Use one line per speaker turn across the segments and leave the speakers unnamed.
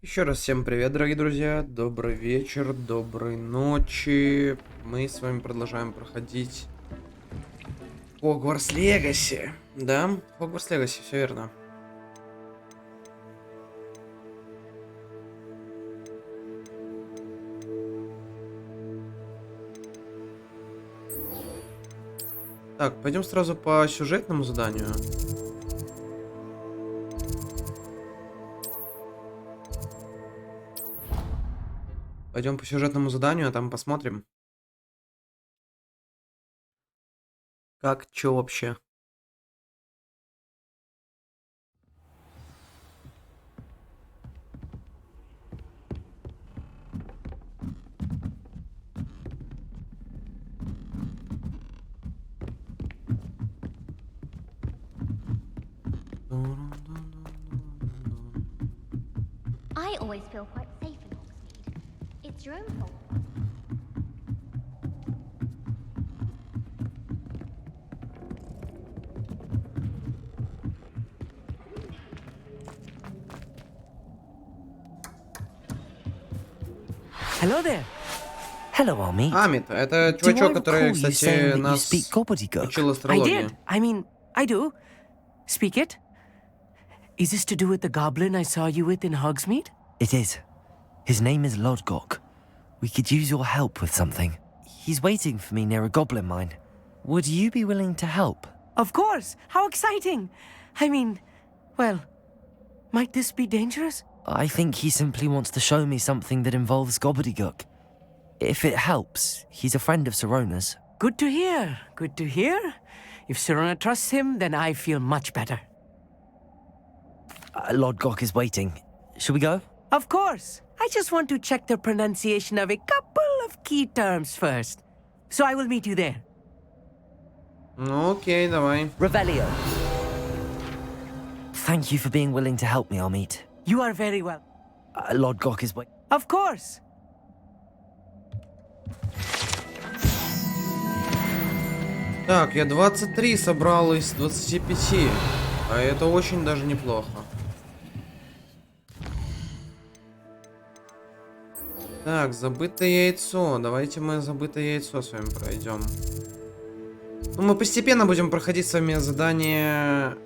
Еще раз всем привет, дорогие друзья, добрый вечер, доброй ночи. Мы с вами продолжаем проходить Hogwarts Legacy. Да, Hogwarts Legacy, все верно. Так, пойдем сразу по сюжетному заданию. Пойдем по сюжетному заданию, а там посмотрим. Как, чё вообще?
I always feel quite safe in Hogsmeade. It's your own fault.
Hello there. Hello, Army.
Амит, это
Do I
чувачок, который,
recall you
кстати,
saying that you
нас
speak gobbledygook?
учил
I
астрологии.
did. I mean, I do. Speak it. Is this to do with the goblin I saw you with in Hogsmeade?
It is. His name is Lodgok. We could use your help with something. He's waiting for me near a goblin mine. Would you be willing to help?
Of course. How exciting. I mean, well, might this be dangerous?
I think he simply wants to show me something that involves gobbledygook. If it helps, he's a friend of Sirona's.
Good to hear. Good to hear. If Sirona trusts him, then I feel much better.
Lodgok is waiting. Shall we go?
Of course. I just want to check the pronunciation of a couple of key terms first. So I will meet you there.
Ну окей, давай.
Revelio.
Thank you for being willing to help me, Amit.
You are very well.
Lodgok is waiting.
Of course.
Так, я 23 собрал из 25. А это очень даже неплохо. Так, забытое яйцо. Давайте мы забытое яйцо с вами пройдем. Ну, мы постепенно будем проходить с вами задания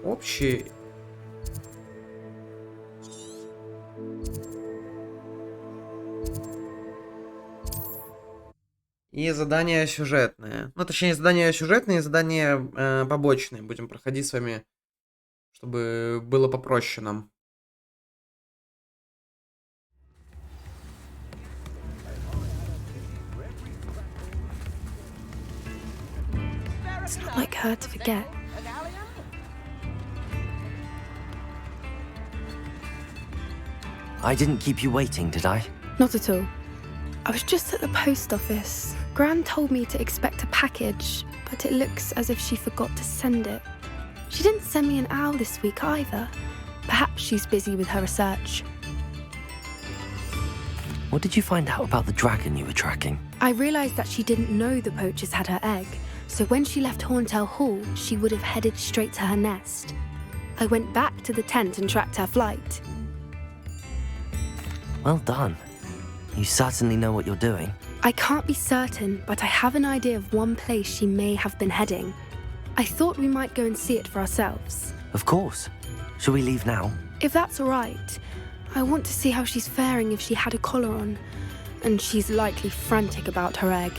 общие. И задания сюжетные. Ну, точнее, задания сюжетные и задания побочные. Будем проходить с вами, чтобы было попроще нам.
It's not like her to forget.
I didn't keep you waiting, did I?
Not at all. I was just at the post office. Gran told me to expect a package, but it looks as if she forgot to send it. She didn't send me an owl this week either. Perhaps she's busy with her research.
What did you find out about the dragon you were tracking?
I realised that she didn't know the poachers had her egg, so when she left Horntail Hall, she would have headed straight to her nest. I went back to the tent and tracked her flight.
Well done. You certainly know what you're doing.
I can't be certain, but I have an idea of one place she may have been heading. I thought we might go and see it for ourselves.
Of course. Shall we leave now?
If that's all right, I want to see how she's faring if she had a collar on, and she's likely frantic about her egg.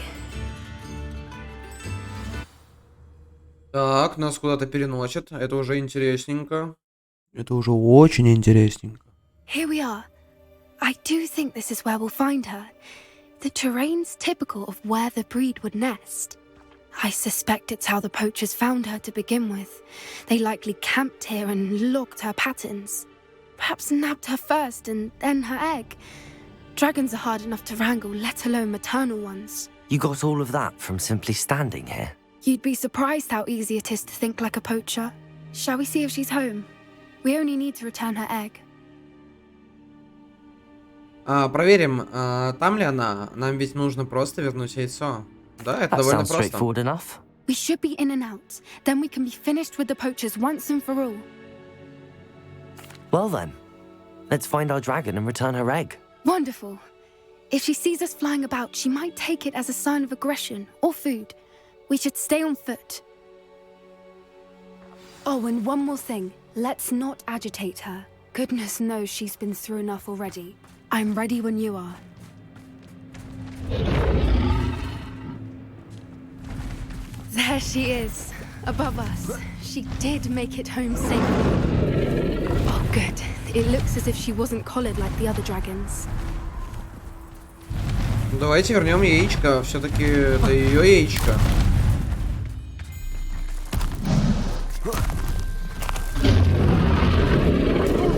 Так, нас куда-то переносят. Это уже интересненько. Это уже очень интересненько.
Here we are. I do think this is where we'll find her. The terrain's typical of where the breed would nest. I suspect it's how the poachers found her to begin with. They likely camped here and logged her patterns. Perhaps nabbed her first and then her egg. Dragons are hard enough to wrangle, let alone maternal ones.
You got all of that from simply standing here?
You'd be surprised how easy it is to think like a poacher. Shall we see if she's home? We only need to return her egg.
Проверим, там ли она. Нам ведь нужно просто вернуть яйцо. Да, это
That
довольно
sounds
просто.
straightforward enough.
We should be in and out. Then we can be finished with the poachers once and for all.
Well then, Let's find our dragon and return her egg.
Wonderful. If she sees us flying about, she might take it as a sign of aggression or food. We should stay on foot. Oh, and one more thing. Let's not agitate her. Goodness knows she's been through enough already. I'm ready when you are. There she is, above us. She did make it home safely. Oh, good. It looks as if she wasn't collared like the other dragons.
Давайте вернем яичко. Все-таки это ее яичко.
Poor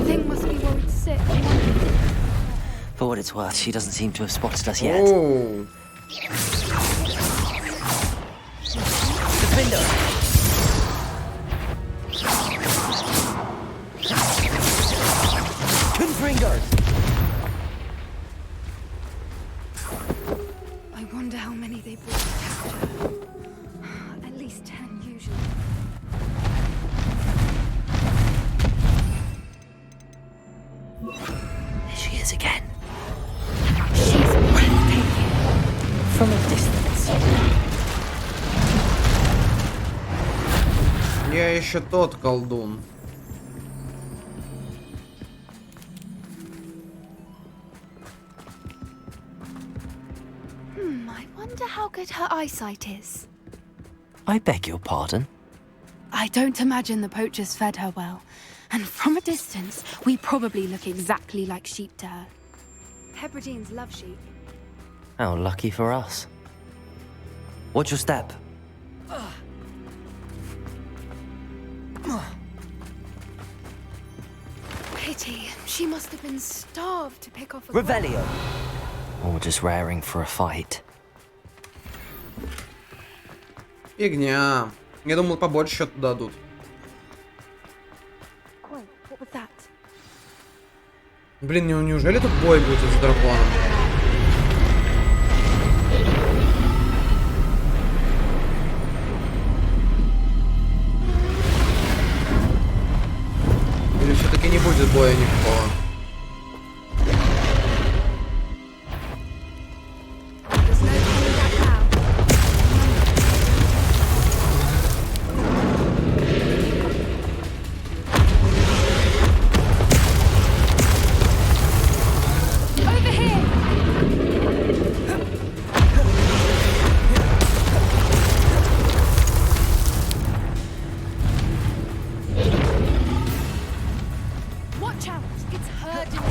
thing must be worried sick.
For what it's worth, she doesn't seem to have spotted us yet.
Оу.
Defender! Confringo!
I wonder how many they brought to capture. At least 10 usually.
There she is again.
She's breathtaking.
From a distance.
Я еще тот колдун.
I wonder how good her eyesight is.
I beg your pardon?
I don't imagine the poachers fed her well. And from a distance, we probably look exactly like sheep to her. Hebrideans love sheep.
How lucky for us. Watch your step.
Pity. She must have been starved to pick off a
Revelio! Or just raring for a fight.
Фигня. Я думал, побольше что-то дадут.
Oi, what was that?
Блин, неужели тут бой будет с драконом? Или все-таки не будет боя никакого?
There's no coming back now. Over here! Watch out! It's herding.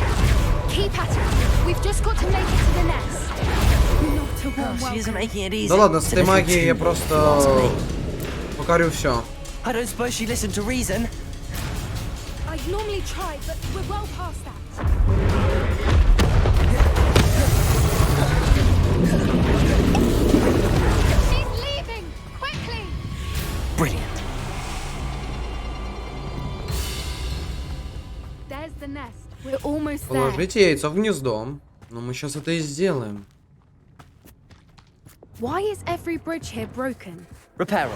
Keep at it. We've just got to make it to the nest. Not a warm
She isn't
welcome.
making it easy.
Да ладно, с
It's a
этой
little
магией я
too
просто
if you ask me.
покорю все.
I don't suppose she listened to reason.
I'd normally try, but we're well past that. She's leaving! Quickly!
Brilliant.
There's the nest. We're almost there.
Положите яйцо в гнездо. Но мы сейчас это и сделаем.
Why is every bridge here broken?
Reparo.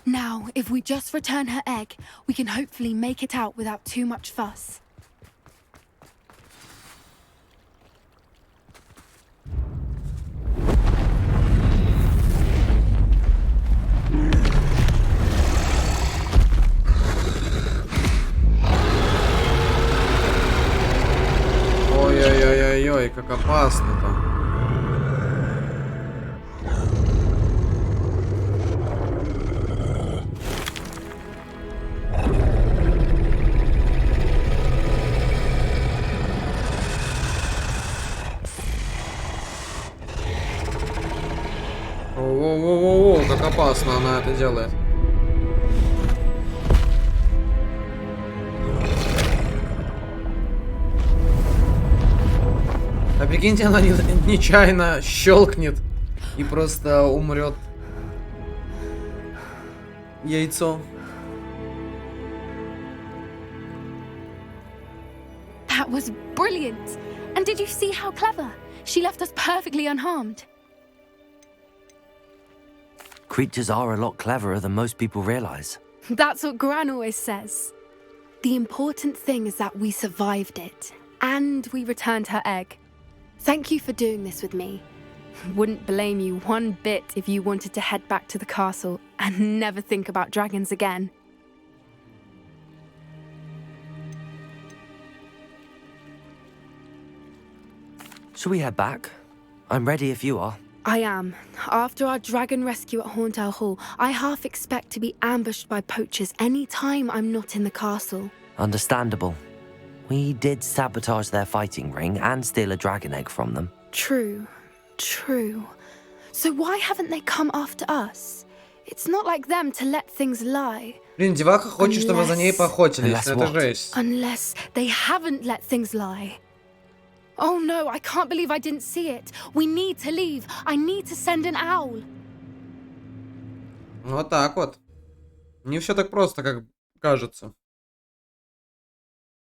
Now, if we just return her egg, we can hopefully make it out without too much fuss.
Ой-ой-ой-ой-ой, как опасно-то. Воу-воу-воу-воу, как опасно она это делает. А прикиньте, она нечаянно щелкнет и просто умрет. Яйцо.
That was brilliant! And did you see how clever? She left us perfectly unharmed.
Creatures are a lot cleverer than most people realize.
That's what Gran always says. The important thing is that we survived it, and we returned her egg. Thank you for doing this with me. Wouldn't blame you one bit if you wanted to head back to the castle and never think about dragons again.
Shall we head back? I'm ready if you are.
I am. After our dragon rescue at Hauntow Hall, I half expect to be ambushed by poachers any time I'm not in the castle.
Understandable. We did sabotage their fighting ring and steal a dragon egg from them.
True. So why haven't they come after us? It's not like them to let things lie.
Блин, деваха хочет, чтобы за ней поохотились. Это жесть.
Unless they haven't let things lie. Oh no, I can't believe I didn't see it. We need to leave. I need to send an owl.
Вот так вот. Не все так просто, как кажется.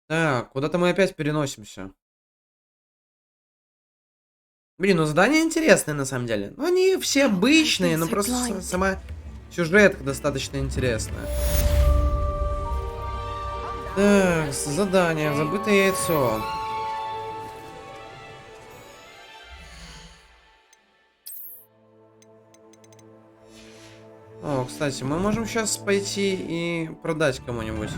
Так, куда-то мы опять переносимся. Блин, ну задания интересные на самом деле. Ну они все обычные, но просто сама сюжетка достаточно интересная. Так, задание. Забытое яйцо. О, кстати, мы можем сейчас пойти и продать кому-нибудь.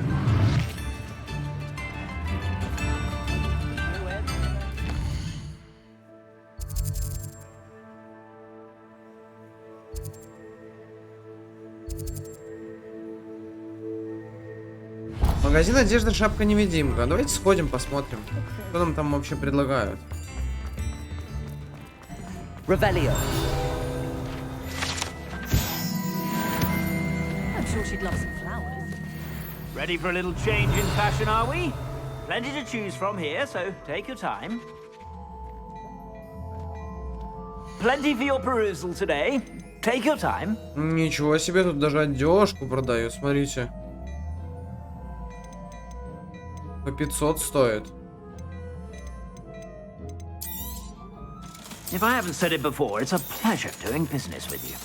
Магазин одежды, шапка, невидимка. Давайте сходим, посмотрим, что нам там вообще предлагают.
Revelio.
She'd love some flowers.
Ready for a little change in fashion, are we? Plenty to choose from here, so take your time. Plenty for your perusal today. Take your time.
Ничего себе, тут даже одежку продают, смотрите. По 500 стоит.
If I haven't said it before, it's a pleasure doing business with you.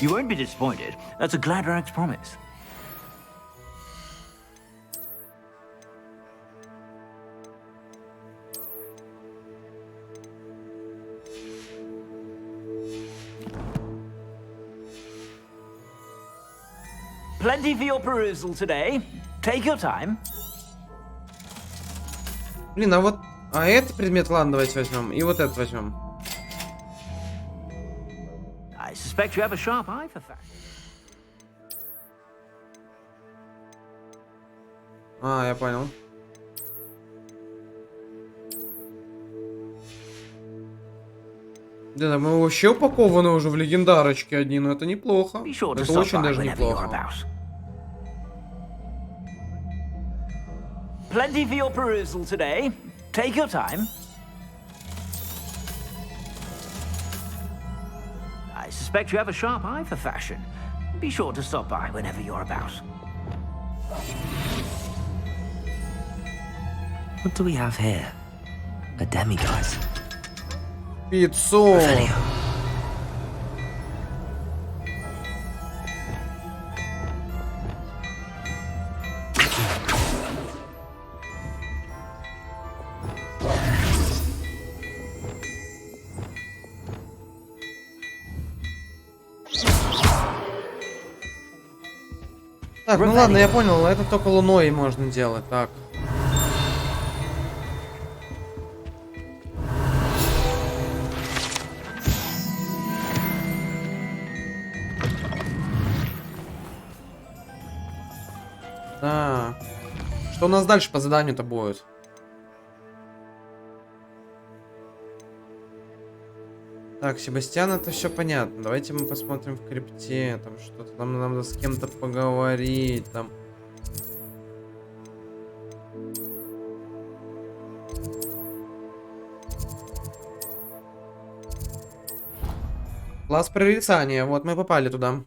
You won't be disappointed. That's a Gladrag's promise. Plenty for your perusal today. Take your time.
Блин, а вот... А этот предмет, ладно, давайте возьмем. И вот этот возьмем.
I suspect you have a sharp eye for fashion.
А, я понял. Да, мы вообще упакованы уже в легендарочки одни, но это неплохо. Это очень даже неплохо.
Plenty for your perusal today. Take your time. I suspect you have a sharp eye for fashion. Be sure to stop by whenever you're about.
What do we have here? A demiguise.
500.
Revelio.
Так, ну ладно, я понял, это только луной можно делать, так. Да. Что у нас дальше по заданию-то будет? Так, Себастьян, это все понятно. Давайте мы посмотрим в крипте. Там что-то там надо с кем-то поговорить. Там. Класс прорицания. Вот мы попали туда.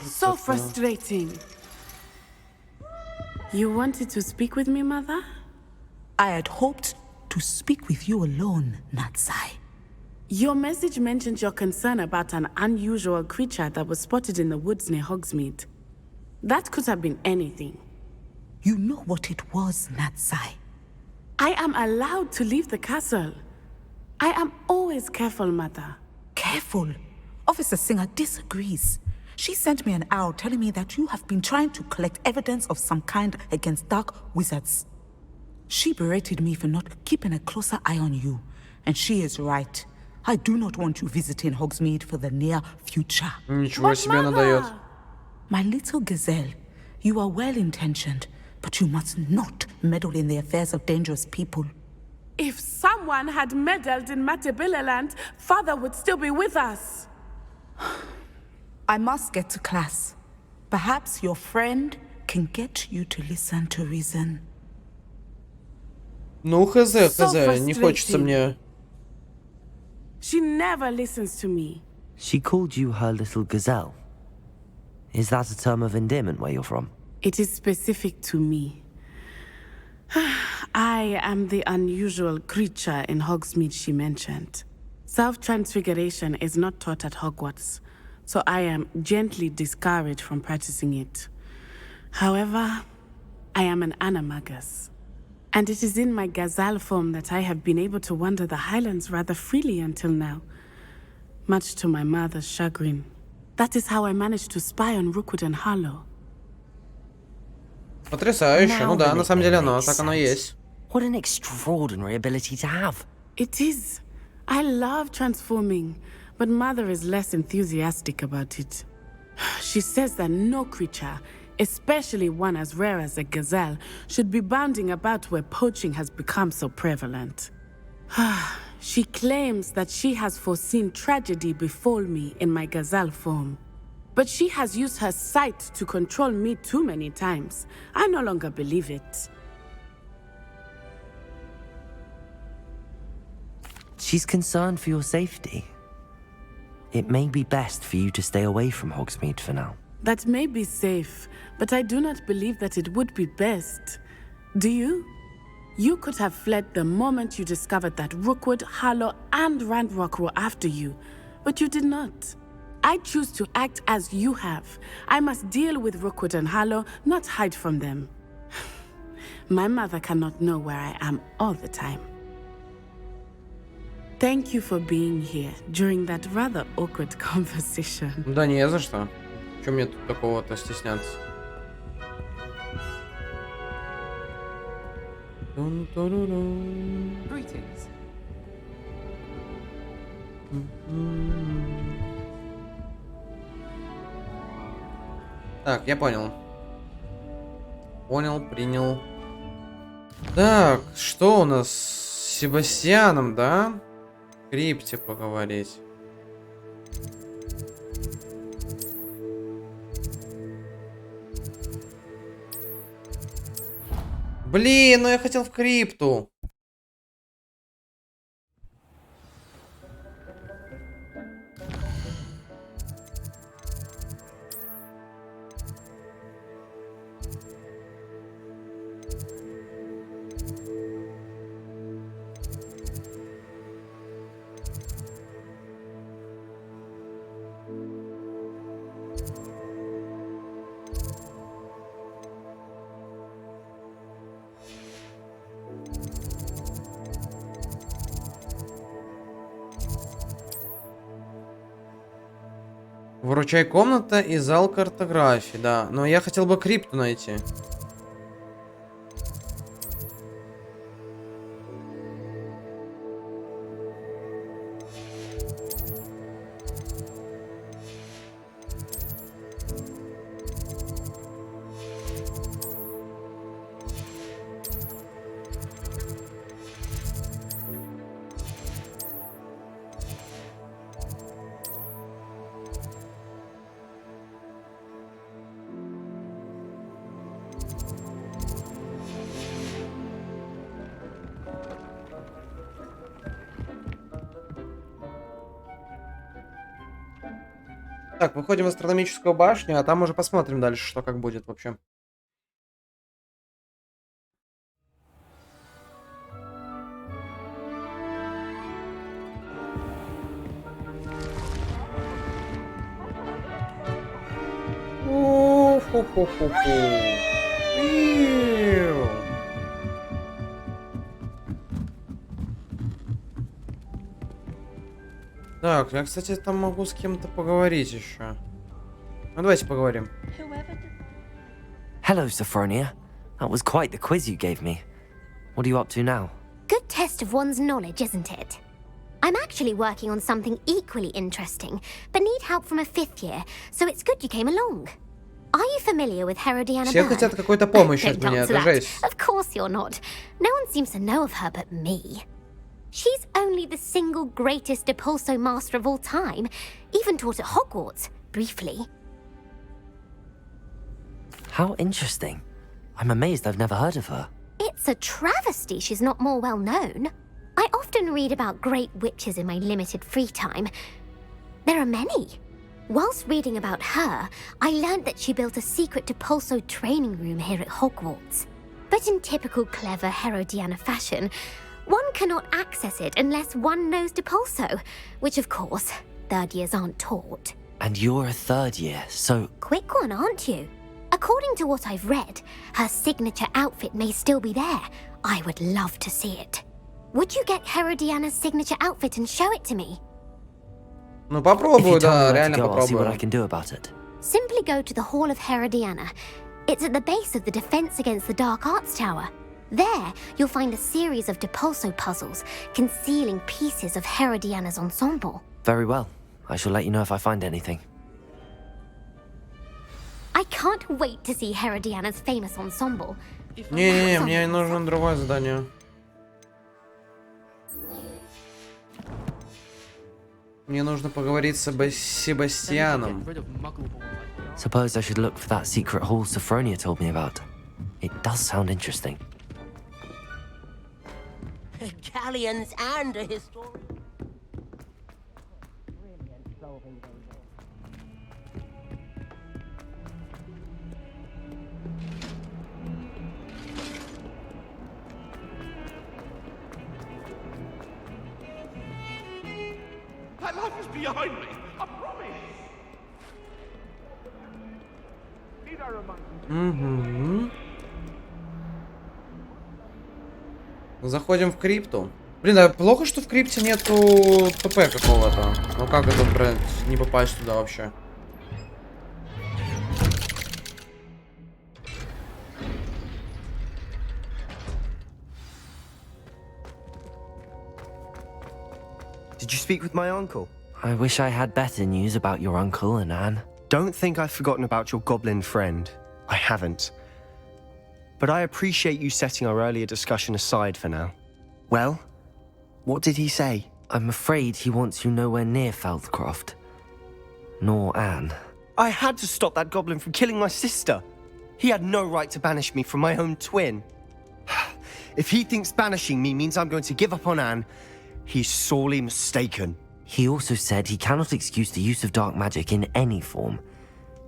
So frustrating. You wanted to speak with me, Mother?
I had hoped to speak with you alone, Natsai.
Your message mentioned your concern about an unusual creature that was spotted in the woods near Hogsmeade. That could have been anything.
You know what it was, Natsai.
I am allowed to leave the castle. I am always careful, Mother.
Careful. Officer Singer disagrees. She sent me an owl telling me that you have been trying to collect evidence of some kind against dark wizards. She berated me for not keeping a closer eye on you. And she is right. I do not want you visiting Hogsmeade for the near future.
Ничего себе она дает.
My little gazelle, you are well-intentioned, but you must not meddle in the affairs of dangerous people.
If someone had meddled in Matabeleland, Father would still be with us.
I must get to class. Perhaps your friend can get you to listen to reason.
Ну, хз, не хочется мне.
She never listens to me.
She called you her little gazelle. Is that a term of endearment where you're from?
It is specific to me. I am the unusual creature in Hogsmeade she mentioned. Self-transfiguration is not taught at Hogwarts, so I am gently discouraged from practicing it. However, I am an animagus, and it is in my gazelle form that I have been able to wander the Highlands rather freely until now, much to my mother's chagrin. That is how I managed to spy on Rookwood and Harlow.
Потрясающе. Ну да, на самом деле оно, так оно и есть.
What an extraordinary ability to have.
It is. I love transforming, but Mother is less enthusiastic about it. She says that no creature, especially one as rare as a gazelle, should be bounding about where poaching has become so prevalent. She claims that she has foreseen tragedy befall me in my gazelle form. But she has used her sight to control me too many times. I no longer believe it.
She's concerned for your safety. It may be best for you to stay away from Hogsmeade for now.
That may be safe, but I do not believe that it would be best. Do you? You could have fled the moment you discovered that Rookwood, Harlow, and Randrock were after you, but you did not. I choose to act as you have. I must deal with Rookwood and Harlow, not hide from them. My mother cannot know where I am all the time. Thank you for being here during that rather awkward conversation.
Да не за что. Чё мне тут такого-то стесняться?
Greetings.
Так, я понял. Понял, принял. Так, что у нас с Себастьяном, да? В крипте поговорить. Блин, ну я хотел в крипту. Выручай комната и зал картографии, да. Но я хотел бы крипту найти. Так, выходим в астрономическую башню, а там уже посмотрим дальше, что как будет вообще. Так, я, кстати, там могу с кем-то поговорить еще. Ну, давайте поговорим.
Hello, Sophronia. That was quite the quiz you gave me. What are you up to now?
Good test of one's knowledge, isn't it? I'm actually working on something equally interesting, but need help from a 5th year, so it's good you came along. Are you familiar with Herodiana
Все
Byrne?
хотят какой-то помощи от
Don't
меня,
answer
это
that.
жесть.
Of course you're not. No one seems to know of her but me. She's only the single greatest Depulso master of all time, even taught at Hogwarts, briefly.
How interesting. I'm amazed I've never heard of her.
It's a travesty she's not more well known. I often read about great witches in my limited free time. There are many. Whilst reading about her, I learned that she built a secret Depulso training room here at Hogwarts. But in typical clever Herodiana fashion, one cannot access it unless one knows Depulso, which of course, 3rd years aren't taught.
And you're a 3rd year, so...
Quick one, aren't you? According to what I've read, her signature outfit may still be there. I would love to see it. Would you get Herodiana's signature outfit and show it to me?
Ну
If
попробую,
you tell
да,
me where to
реально
go, I'll see what I
попробую.
can do about it.
Simply go to the Hall of Herodiana. It's at the base of the Defense Against the Dark Arts Tower. There, you'll find a series of Depulso puzzles concealing pieces of Herodiana's ensemble.
Very well. I shall let you know if I find anything.
I can't wait to see Herodiana's famous ensemble.
Не-не-не, мне нужно другое задание. Мне нужно поговорить с Себастьяном.
Suppose I should look for that secret hall Sophronia told me about. It does sound interesting.
Galleons and a historian.
That life is behind me, I promise. Need I remind you?
Угу. Заходим в крипту. Блин, а плохо, что в крипте нету ПП какого-то. Ну как это, блядь, не попасть туда вообще?
Did you speak with my uncle?
I wish I had better news about your uncle and Anne.
Don't think I've forgotten about your goblin friend. I haven't. But I appreciate you setting our earlier discussion aside for now. Well, what did he say?
I'm afraid he wants you nowhere near Feldcroft. Nor Anne.
I had to stop that goblin from killing my sister. He had no right to banish me from my own twin. If he thinks banishing me means I'm going to give up on Anne, he's sorely mistaken.
He also said he cannot excuse the use of dark magic in any form,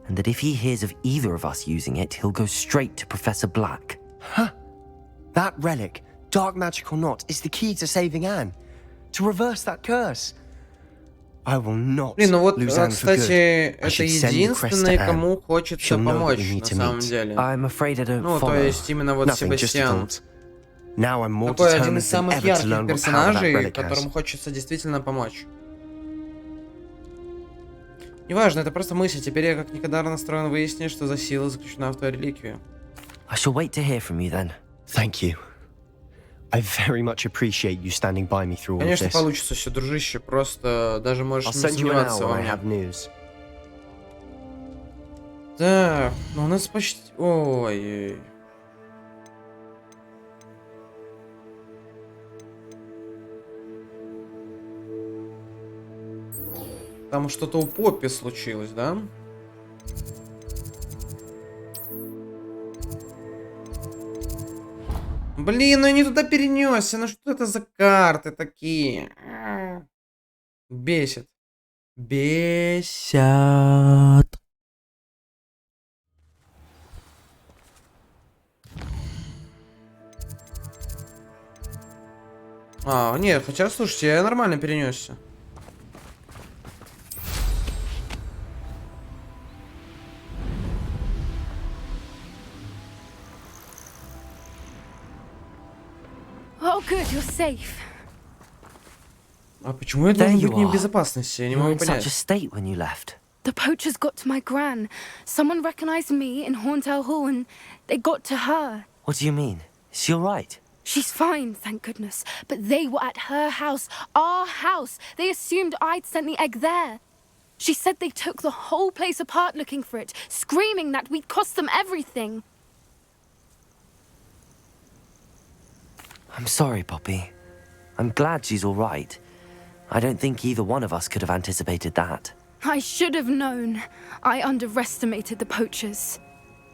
and that if he hears of either of us using it, he'll go straight to Professor Black.
Huh? That relic, dark magic or not, is the key to saving Anne. To reverse that curse. I will not
Блин, ну вот,
lose Anne for good.
кстати,
I
это
should send the crest to
единственный,
Anne.
кому хочется
She'll know that
помочь,
we need
на
to
самом
meet.
деле.
I'm afraid I don't
Ну,
follow.
то есть именно вот
Nothing, just a
Себастьян.
thought. Now I'm more
Такой один
determined
из
than
самых
ever to
ярких
learn what power that
персонажей,
relic
которому
has.
хочется действительно помочь. Неважно, это просто мысль. Теперь я как никогда настроен выяснить, что за сила заключена в той реликвии.
I shall wait to hear from you then.
Thank you. I very much appreciate you standing by me through all of
Конечно,
this.
получится все, дружище. Просто даже
I'll
можешь не
send you an
сомневаться
hour
во
when I
мне.
have news.
Так, ну у нас почти... Ой. Там что-то у Поппи случилось, да? Блин, ну я не туда перенесся. Ну что это за карты такие? Бесит. Бесят. Нет, хотя, слушайте, я нормально перенесся.
Oh, good, you're safe.
А почему я должен быть не в безопасности? Я не могу понять.
Such a state when you left.
The poachers got to my gran. Someone recognized me in Horntail Hall and they got to her.
What do you mean? Is she all right?
She's fine, thank goodness. But they were at her house, our house. They assumed I'd sent the egg there. She said they took the whole place apart looking for it, screaming that we'd cost them everything.
I'm sorry, Poppy. I'm glad she's all right. I don't think either one of us could have anticipated that.
I should have known. I underestimated the poachers.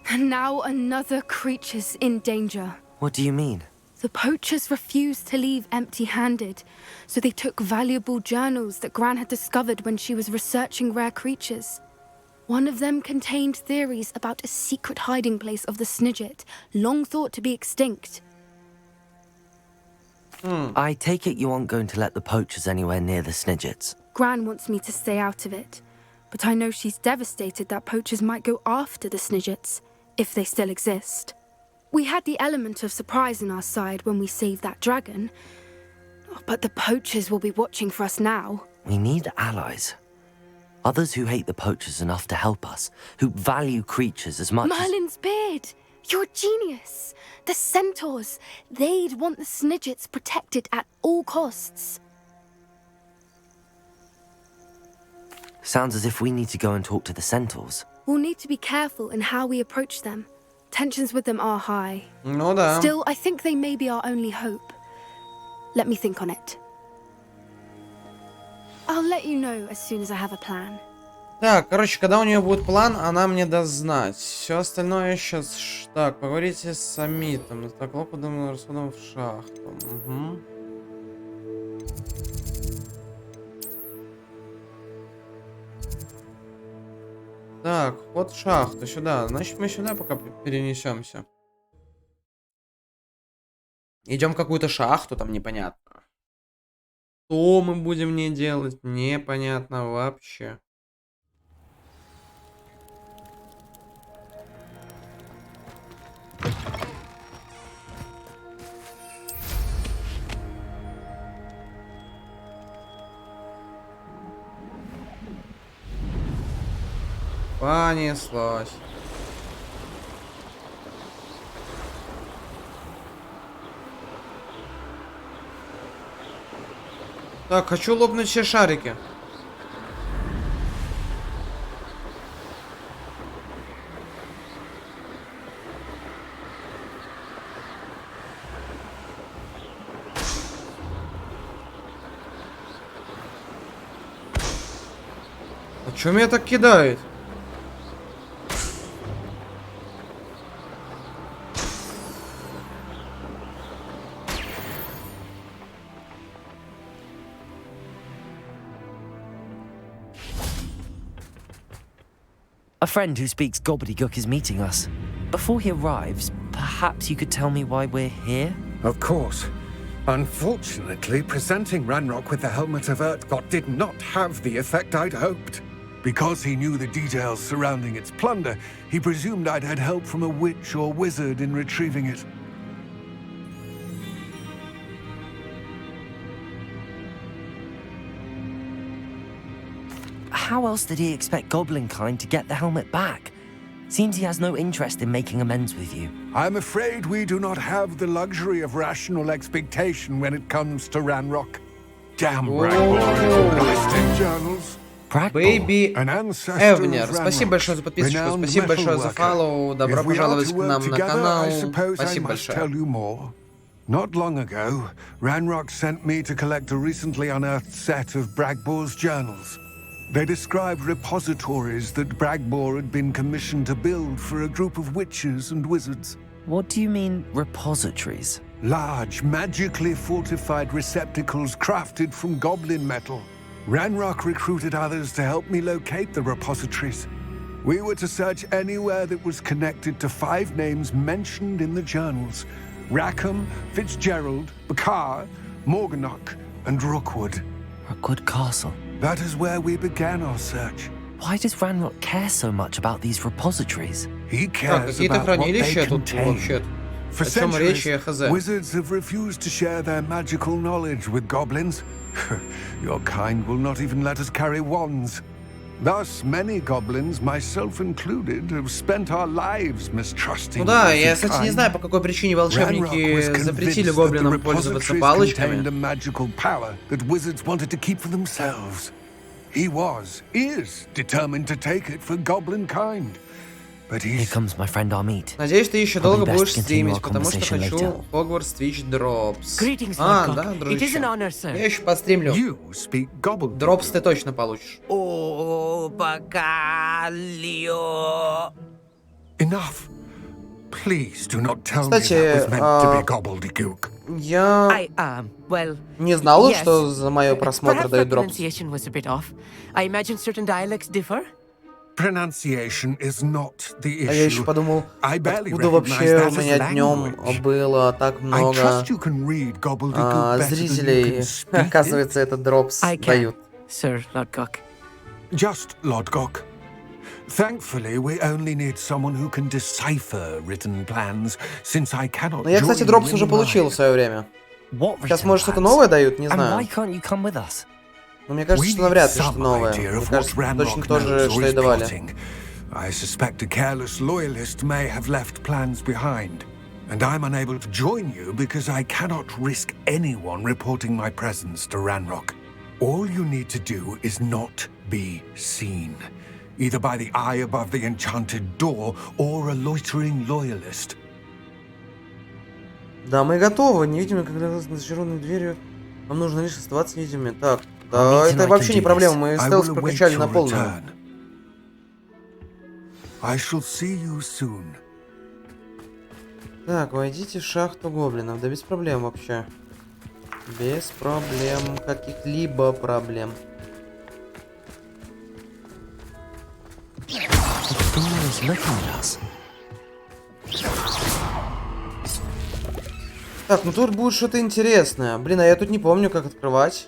And now another creature's in danger.
What do you mean?
The poachers refused to leave empty-handed, so they took valuable journals that Gran had discovered when she was researching rare creatures. One of them contained theories about a secret hiding place of the Snidget, long thought to be extinct.
I take it you aren't going to let the poachers anywhere near the Snidgets.
Gran wants me to stay out of it, but I know she's devastated that poachers might go after the Snidgets, if they still exist. We had the element of surprise on our side when we saved that dragon, but the poachers will be watching for us now.
We need allies. Others who hate the poachers enough to help us, who value creatures as much
Merlin's beard! You're a genius! The centaurs! They'd want the Snidgets protected at all costs.
Sounds as if we need to go and talk to the centaurs.
We'll need to be careful in how we approach them. Tensions with them are high.
Ну да.
Still, I think they may be our only hope. Let me think on it. I'll let you know as soon as I have a plan.
Так, короче, когда у нее будет план, она мне даст знать. Все остальное сейчас... Так, поговорите с Самитом. Так, лопудом расходом в шахту. Угу. Так, вход в шахту, сюда. Значит, мы сюда пока перенесемся. Идем в какую-то шахту, там непонятно. Что мы будем в ней делать? Непонятно вообще. Понеслось. Так, хочу лопнуть все шарики. А чё меня так кидает?
A friend who speaks gobbledygook is meeting us. Before he arrives, perhaps you could tell me why we're here?
Of course. Unfortunately, presenting Ranrock with the helmet of Urtkot did not have the effect I'd hoped. Because he knew the details surrounding its plunder, he presumed I'd had help from a witch or wizard in retrieving it.
How else did he expect Goblinkind to get the helmet back? Seems he has no interest in making amends with you.
I'm afraid we do not have the luxury of rational expectation when it comes to Ranrock. Damn Bragbor, ballistic journals.
Бэйби Эвнер, спасибо большое за подписочку, спасибо большое за фоллоу, добро пожаловать к нам на канал, спасибо большое.
Not long ago, Ranrock sent me to collect a recently unearthed set of Bragbor's journals. They described repositories that Bragbor had been commissioned to build for a group of witches and wizards.
What do you mean, repositories?
Large, magically fortified receptacles crafted from goblin metal. Ranrock recruited others to help me locate the repositories. We were to search anywhere that was connected to 5 names mentioned in the journals. Rackham, Fitzgerald, Bakar, Morganach, and Rookwood.
Rookwood Castle.
That is where we began our search.
Why does Ranrock care so much about these repositories?
He cares about what they contain. For centuries,
хз.
wizards have refused to share their magical knowledge with goblins. Your kind will not even let us carry wands. Thus, many goblins, myself included, have spent our lives mistrusting.
Ну да, я, кстати, не знаю, по какой причине волшебники запретили гоблинам пользоваться палочками.
He is determined to take it for goblin kind. But
Here comes my friend Amit.
Надеюсь, ты еще долго
Probably best
будешь
to continue
стримить,
our
потому что
conversation
хочу
later.
Hogwarts Twitch Drops.
Greetings,
А,
Lord
да,
Cock. It is
дружище.
an honor, sir.
Я еще постримлю.
You speak goblin.
Дропс ты точно получишь.
Oh, Bacalio.
Enough. Please do not tell
Кстати,
me that was meant to be gobbledygook.
Я
Well,
не знал,
yes.
что за мое просмотр
Perhaps
дают
the
дропс.
pronunciation was a bit off. I imagine certain dialects differ.
Pronunciation is not the
А я еще
issue.
подумал,
I barely
откуда
recognize
вообще
that
у
as
меня днем
language.
было так
I
много
trust you can read gobbledygook better than you
зрителей.
can speak it.
Оказывается, этот дропс
I can,
дают.
Sir Lord Cock.
Just Lodgok. Thankfully, we only need someone who can decipher written plans, since I cannot.
Но я, кстати,
join
дропс
you
уже
in
получил в
mine.
свое время.
What
Сейчас,
written
может, что-то
plans?
новое дают, не
And
знаю.
why can't you come with us?
Но мне кажется,
We
что
need
навряд ли
some
что новое.
idea
Мне
of what
кажется, точно
Ranrock
то же,
knows or
что и
is
давали.
plotting. I suspect a careless loyalist may have left plans behind, and I'm unable to join you because I cannot risk anyone reporting my presence to Ranrock. All you need to do is not be seen, either by the eye above the enchanted door or a loitering loyalist.
Да, мы готовы. Невидимые, когда за зачарованной дверью. Нам нужно лишь оставаться невидимыми. Так, да,
Meeting
это
I
вообще
can
не
do
проблема.
this.
Мы
I
стелс
will await
прокачали на
your
полную.
return. I shall see you soon.
Так, войдите в шахту гоблинов. Да без проблем вообще. Без проблем. Каких-либо проблем.
The door is looking at us.
Так, ну тут будет что-то интересное. Блин, а я тут не помню, как открывать.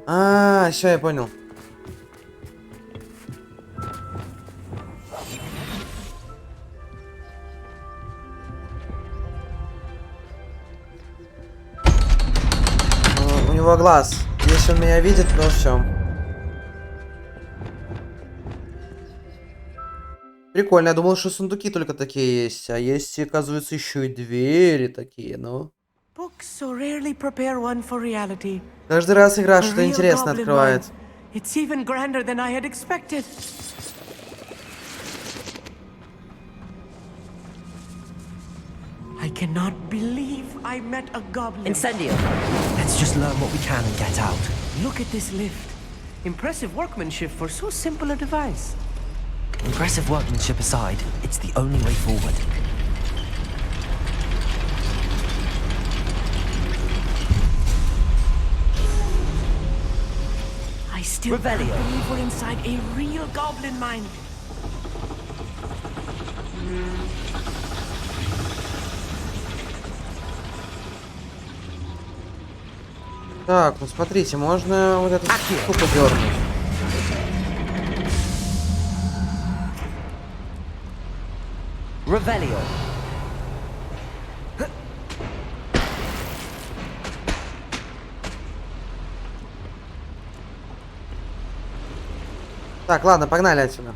А, все, я понял. У него глаз. Если он меня видит, то все. Прикольно, я думал, что сундуки только такие есть. А есть, оказывается, еще и двери такие, ну.
Books so rarely prepare one for reality.
Каждый раз игра
A
что-то
real
интересное
goblin
открывает.
mind. It's even grander than I had expected. I cannot believe I met a goblin.
Incendio.
Let's just learn what we can and get out.
Look at this lift. Impressive workmanship for so simple a device.
Impressive workmanship aside, it's the only way forward.
I still can't believe we're inside a real goblin mine.
Так, ну смотрите, можно вот эту штуку дернуть.
Revelio.
Так, ладно, погнали отсюда.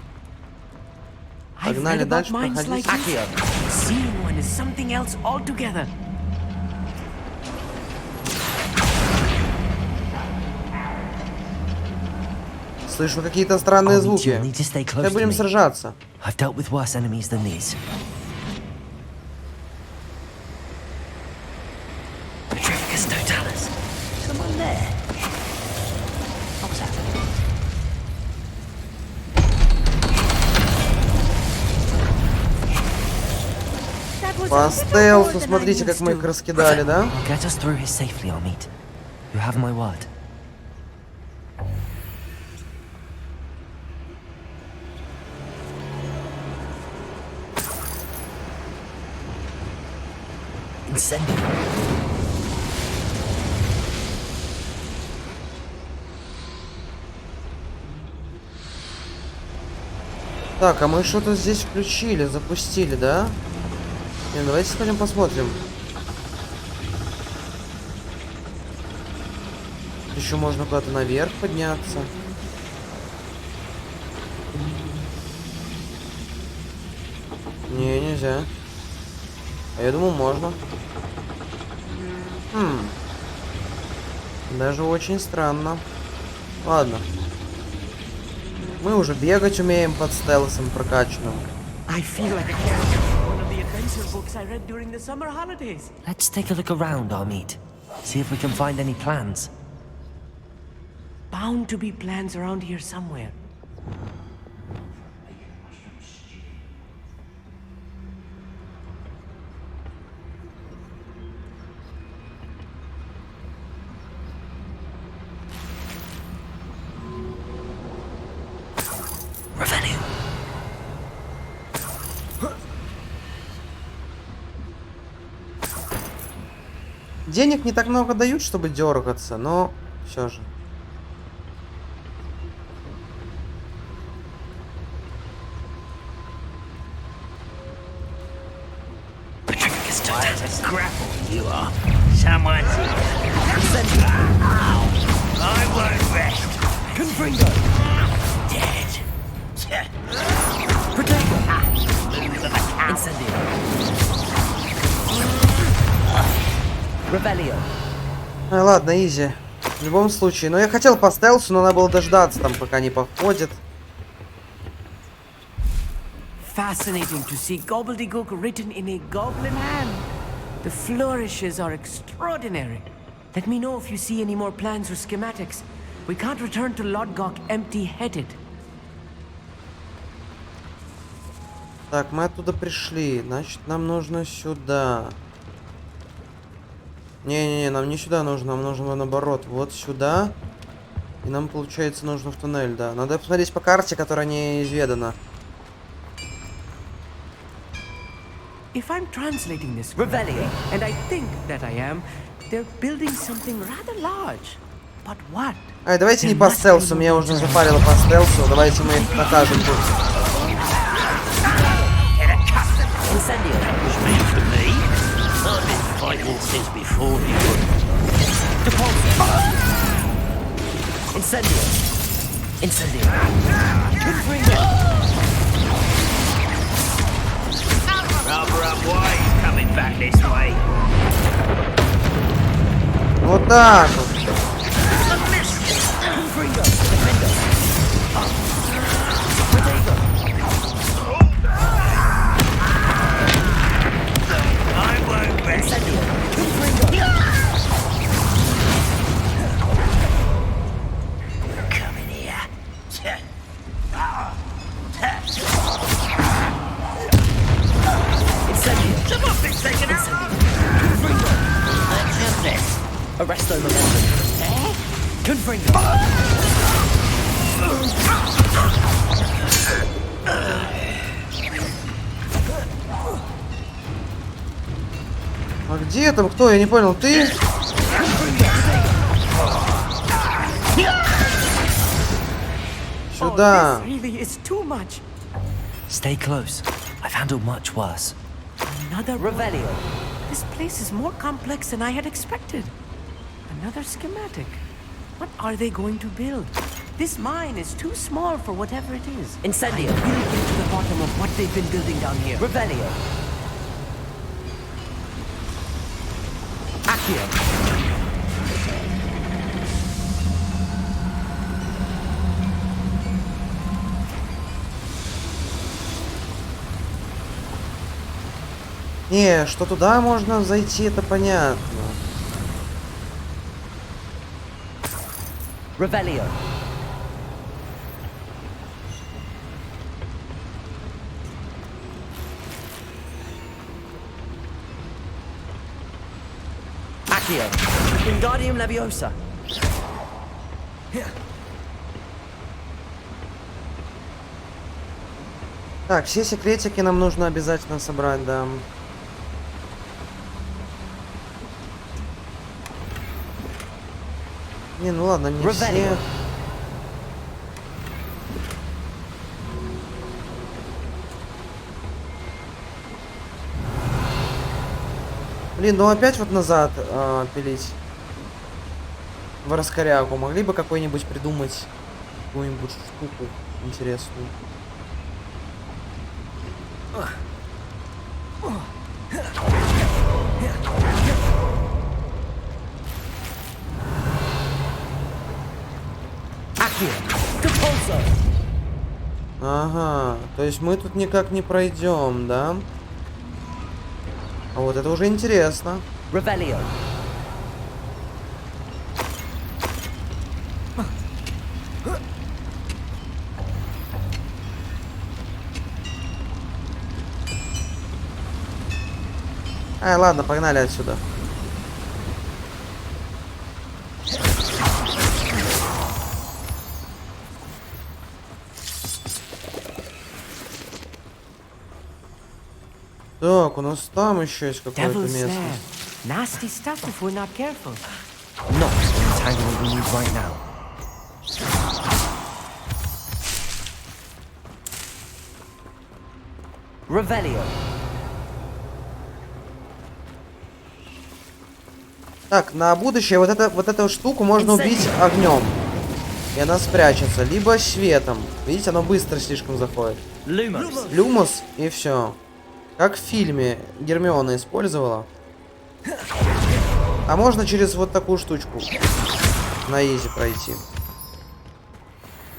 I've
Погнали
read about
дальше
mines
проходить.
like this. Seeing one is something else altogether.
Слышу какие-то странные
I'll need
звуки.
you. Need to stay close
Мы
to
будем
me.
сражаться.
I've dealt with worse enemies than these. Petrificus totalis. Someone there. What's happening?
По стелсу, смотрите, как мы их раскидали, да?
Get us through here safely, Amit. You have my word. Incendio.
Так, а мы что-то здесь включили, запустили, да? Не, давайте сходим посмотрим. Еще можно куда-то наверх подняться. Не, нельзя. А я думал, можно. Даже очень странно. Ладно. Мы уже бегать умеем под стелсом прокачанным.
I feel like a character in one of the adventure books I read during the summer holidays.
Let's take a look around, Armid. See if we can find any plans.
Bound to be plans around here somewhere.
Денег не так много дают, чтобы дергаться, но все же.
You are. Someone's here. I won't rest.
Confringo!
Dead.
Protego!
Incendio. Revelio.
Ладно, изи. В любом случае. Но я хотел по стелсу, но надо было дождаться там, пока не походит.
Fascinating to see gobbledygook written in a goblin hand. The flourishes are extraordinary. Let me know if you see any more plans or schematics. We can't return to Lodgok empty-headed.
Так, мы оттуда пришли. Значит, нам нужно сюда. Не-не-не, нам не сюда нужно. Нам нужно наоборот. Вот сюда. И нам, получается, нужно в туннель, да. Надо посмотреть по карте, которая неизведана.
If I'm translating this correctly, and I think that I am, they're building something rather large. But what?
Ай, давайте не по стелсу, меня уже запарило по стелсу. Давайте мы их покажем тут. Вот так вот.
Arresto momentum. Confringo.
А где там кто? Я не понял. Ты? Сюда.
Stay close. I've handled much worse.
Another Revelio. This place is more complex than I had expected. Another schematic. What are they going to build? This mine is too small for whatever it is.
Incendio.
I will get to the bottom of what they've been building down here.
Revelio.
Accio.
Не, что туда можно зайти, это понятно.
Revelio. Accio. Wingardium Leviosa.
Так, все секретики нам нужно обязательно собрать, да. Не, ну ладно, не все. Блин, ну опять вот назад пилить в раскоряку. Могли бы какой-нибудь придумать какую-нибудь штуку интересную. Ага, то есть мы тут никак не пройдем, да? А вот это уже интересно. Ладно, погнали отсюда. Так, у нас там еще есть какое-то место.
Nasty stuff if we're not careful.
Not the entanglement we need right now. Revelio.
Так, на будущее вот эту штуку можно убить огнем. И она спрячется. Либо светом. Видите, оно быстро слишком заходит. Люмус и все. Как в фильме Гермиона использовала. А можно через вот такую штучку на изи пройти.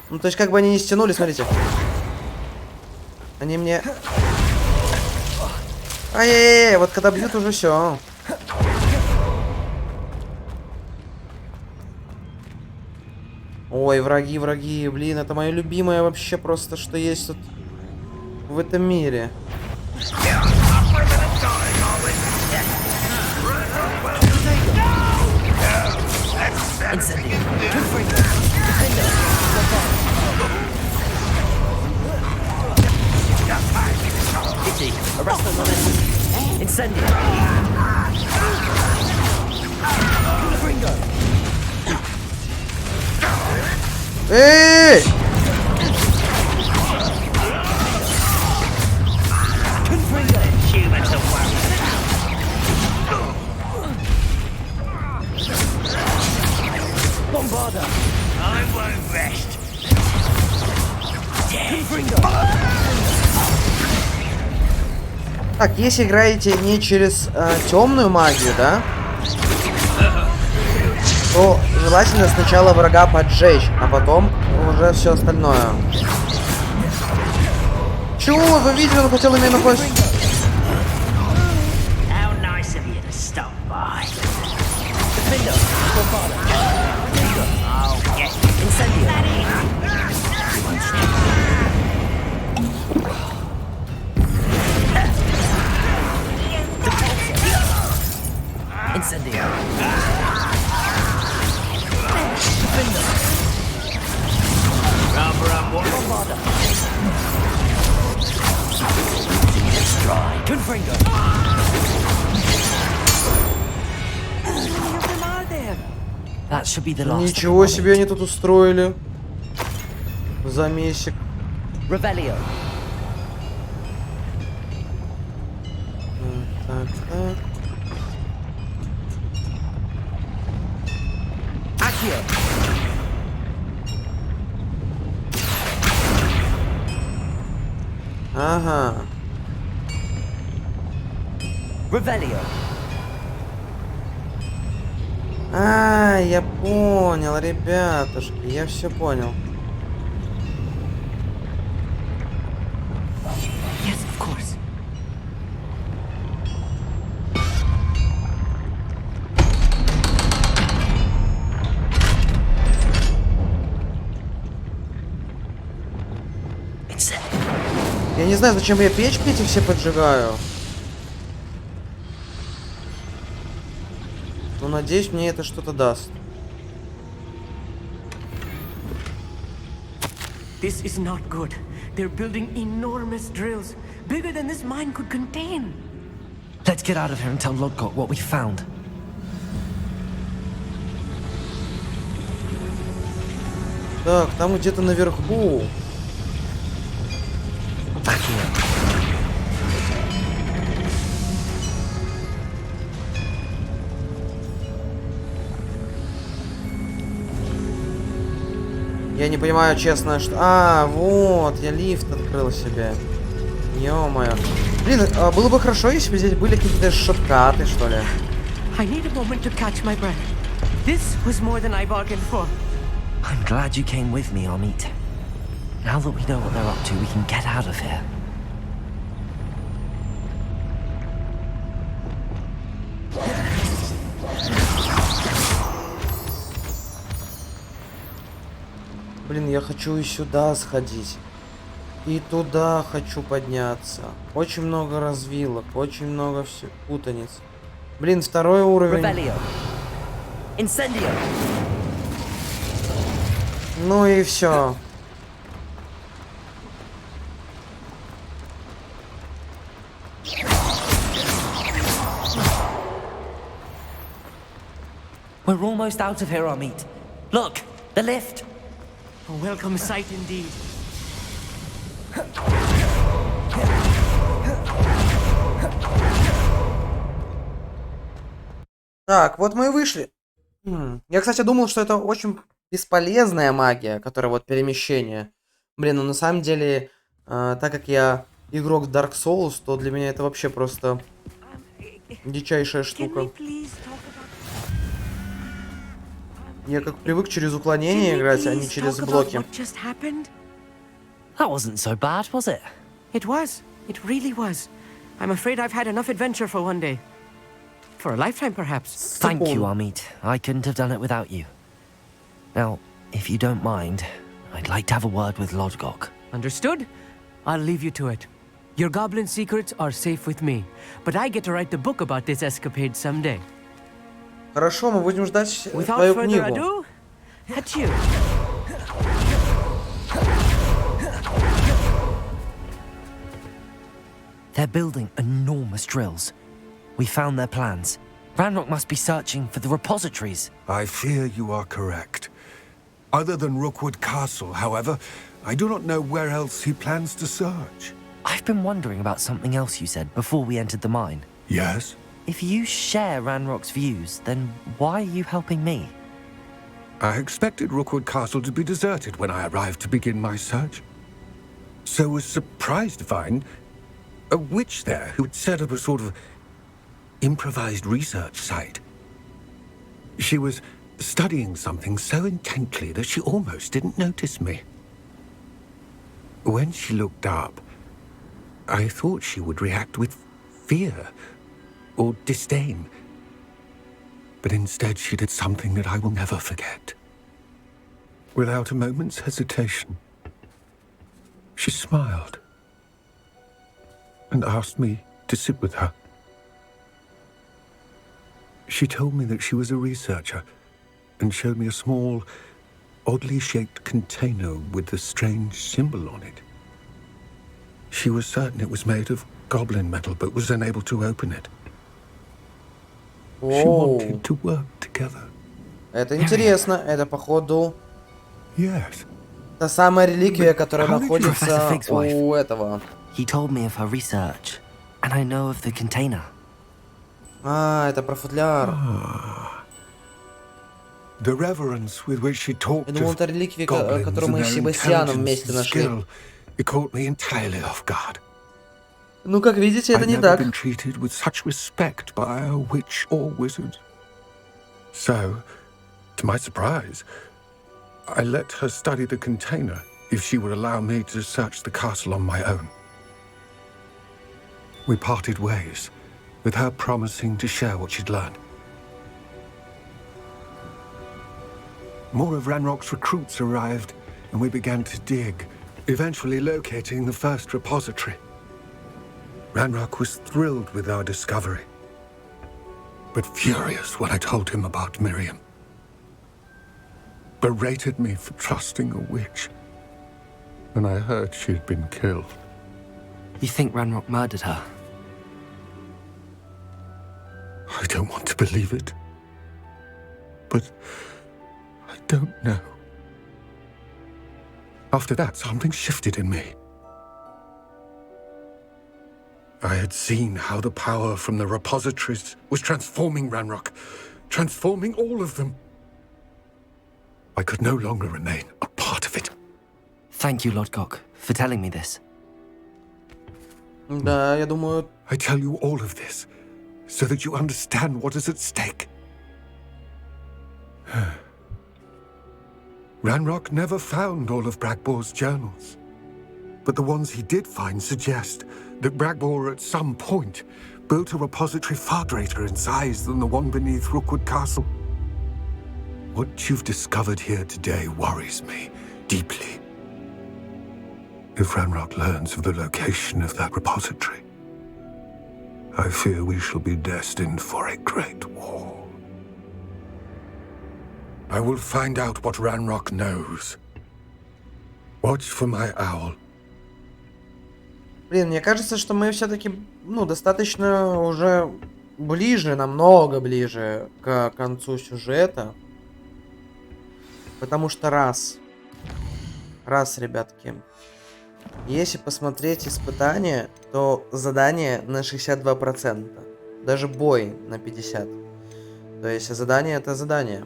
Ну, то есть, как бы они не стянули, смотрите. Они мне... Ай-яй-яй, вот когда бьют, уже все. Ой, враги, враги, блин, это мое любимое вообще просто, что есть тут в этом мире. Эй! Так, если играете не через темную магию, да, то желательно сначала врага поджечь, а потом уже все остальное. Чего? Вы видели, он хотел именно кость. Ничего себе они тут устроили. Замесик.
Revelio.
Так, так. Ага.
Revelio.
Я понял, ребятушки, я все понял.
Yes, of course.
Я не знаю, зачем я печки эти все поджигаю. Но надеюсь, мне это что-то даст.
This is not good. They're building enormous drills, bigger than this mine could contain.
Let's get out of here and tell Lodgok what we found.
Так, там где-то наверху. Я не понимаю, честно, что... А, вот, я лифт открыл себе. Ё-моё. Блин, было бы хорошо, если бы здесь были какие-то шоткаты, что ли.
I need a moment to catch my breath. This was more than I bargained for.
I'm glad you came with me, Amit. Now that we know what they're up to, we can get out of here.
Блин, я хочу и сюда сходить. И туда хочу подняться. Очень много развилок, очень много путаниц. Блин, второй уровень. Ну и все.
We're almost out of here, Amit. Look, the lift.
A welcome sight indeed.
Так, вот мы и вышли. Я, кстати, думал, что это очень бесполезная магия, которая вот перемещение. Блин, ну на самом деле, так как я игрок Dark Souls, то для меня это вообще просто дичайшая штука. Я как привык через уклонение играть, а не через блоки.
That wasn't so bad, was it?
It was. It really was. I'm afraid I've had enough adventure for one day. For a lifetime, perhaps.
Thank you, Amit. I couldn't have done it without you. Now, if you don't mind, I'd like to have a word with Lodgok.
Understood? I'll leave you to it. Your goblin secrets are safe with me, but I get to write the book about this escapade someday.
Хорошо, мы будем ждать
Without
твою
further
книгу.
ado, adieu.
They're building enormous drills. We found their plans. Ranrock must be searching for the repositories.
I fear you are correct. Other than Rookwood Castle, however, I do not know where else he plans to search.
I've been wondering about something else you said before we entered the mine.
Yes?
If you share Ranrock's views, then why are you helping me?
I expected Rookwood Castle to be deserted when I arrived to begin my search. So was surprised to find a witch there who had set up a sort of improvised research site. She was studying something so intently that she almost didn't notice me. When she looked up, I thought she would react with fear or disdain. But instead she did something that I will never forget. Without a moment's hesitation, she smiled and asked me to sit with her. She told me that she was a researcher and showed me a small, oddly shaped container with a strange symbol on it. She was certain it was made of goblin metal, but was unable to open it. She wanted to work together.
Это интересно. Это, походу,
Yes.
та самая реликвия, которая
How did you-
находится
Professor Fig's wife.
у этого.
He told me of her research, and I know of the container.
А, это про футляр.
The reverence with which she talked
Я думал,
of
это реликвия,
goblins
которую мы
and
с
their
Себастьяном
intelligence
вместе
and
нашли.
skill, it caught me entirely off guard.
Ну, как видите, это
I'd
не
never
так.
been treated with such respect by a witch or wizard. So, to my surprise, I let her study the container if she would allow me to search the castle on my own. We parted ways, with her promising to share what she'd learned. More of Ranrock's recruits arrived, and we began to dig, eventually locating the first repository. Ranrock was thrilled with our discovery, but furious when I told him about Miriam. Berated me for trusting a witch, and I heard she'd been killed.
You think Ranrock murdered her?
I don't want to believe it, but I don't know. After that, something shifted in me. I had seen how the power from the repositories was transforming Ranrock, transforming all of them. I could no longer remain a part of it.
Thank you, Lord Gok, for telling me this.
Да, я думаю...
I tell you all of this so that you understand what is at stake. Ranrock never found all of Bragbor's journals. But the ones he did find suggest that Bragbor at some point built a repository far greater in size than the one beneath Rookwood Castle. What you've discovered here today worries me deeply. If Ranrock learns of the location of that repository, I fear we shall be destined for a great war. I will find out what Ranrock knows. Watch for my owl.
Блин, мне кажется, что мы все-таки, ну, достаточно уже ближе, намного ближе к концу сюжета. Потому что раз, ребятки, если посмотреть испытания, то задание на 62%. Даже бой на 50%. То есть задание это задание.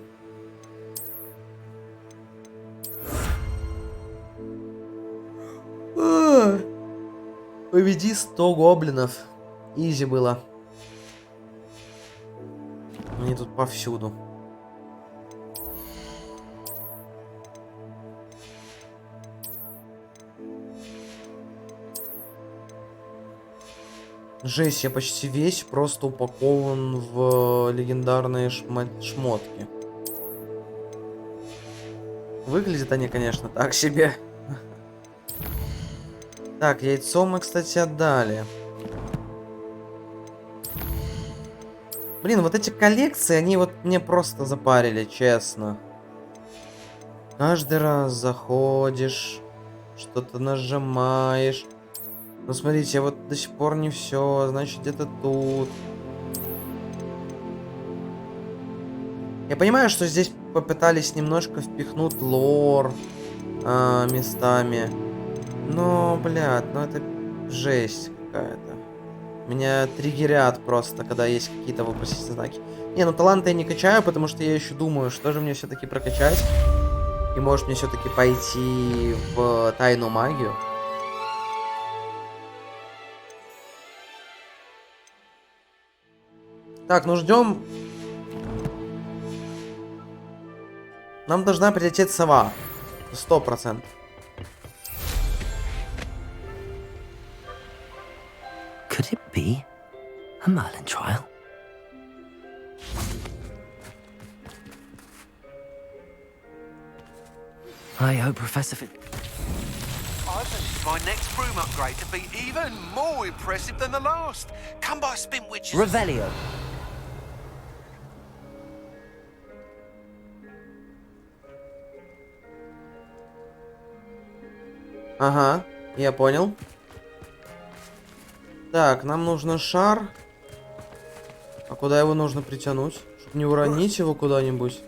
Поведи 100 гоблинов. Изи было. Они тут повсюду. Жесть, я почти весь просто упакован в легендарные шмотки. Выглядят они, конечно, так себе. Так, яйцо мы, кстати, отдали. Блин, вот эти коллекции, они вот мне просто запарили, честно. Каждый раз заходишь, что-то нажимаешь. Ну, смотрите, вот до сих пор не все, значит, где-то тут. Я понимаю, что здесь попытались немножко впихнуть лор местами. Но, блядь, ну это жесть какая-то. Меня триггерят просто, когда есть какие-то вопросительные знаки. Не, ну таланты я не качаю, потому что я еще думаю, что же мне все-таки прокачать. И может мне все-таки пойти в тайную магию. Так, ну ждем. Нам должна прилететь сова. 100%.
Could it be a Merlin trial? I hope Professor
I believe my next broom upgrade to be even more impressive than the last. Come by spin witches.
Revelio.
Ага, я понял. Так, нам нужно шар. А куда его нужно притянуть? Чтобы не уронить его куда-нибудь.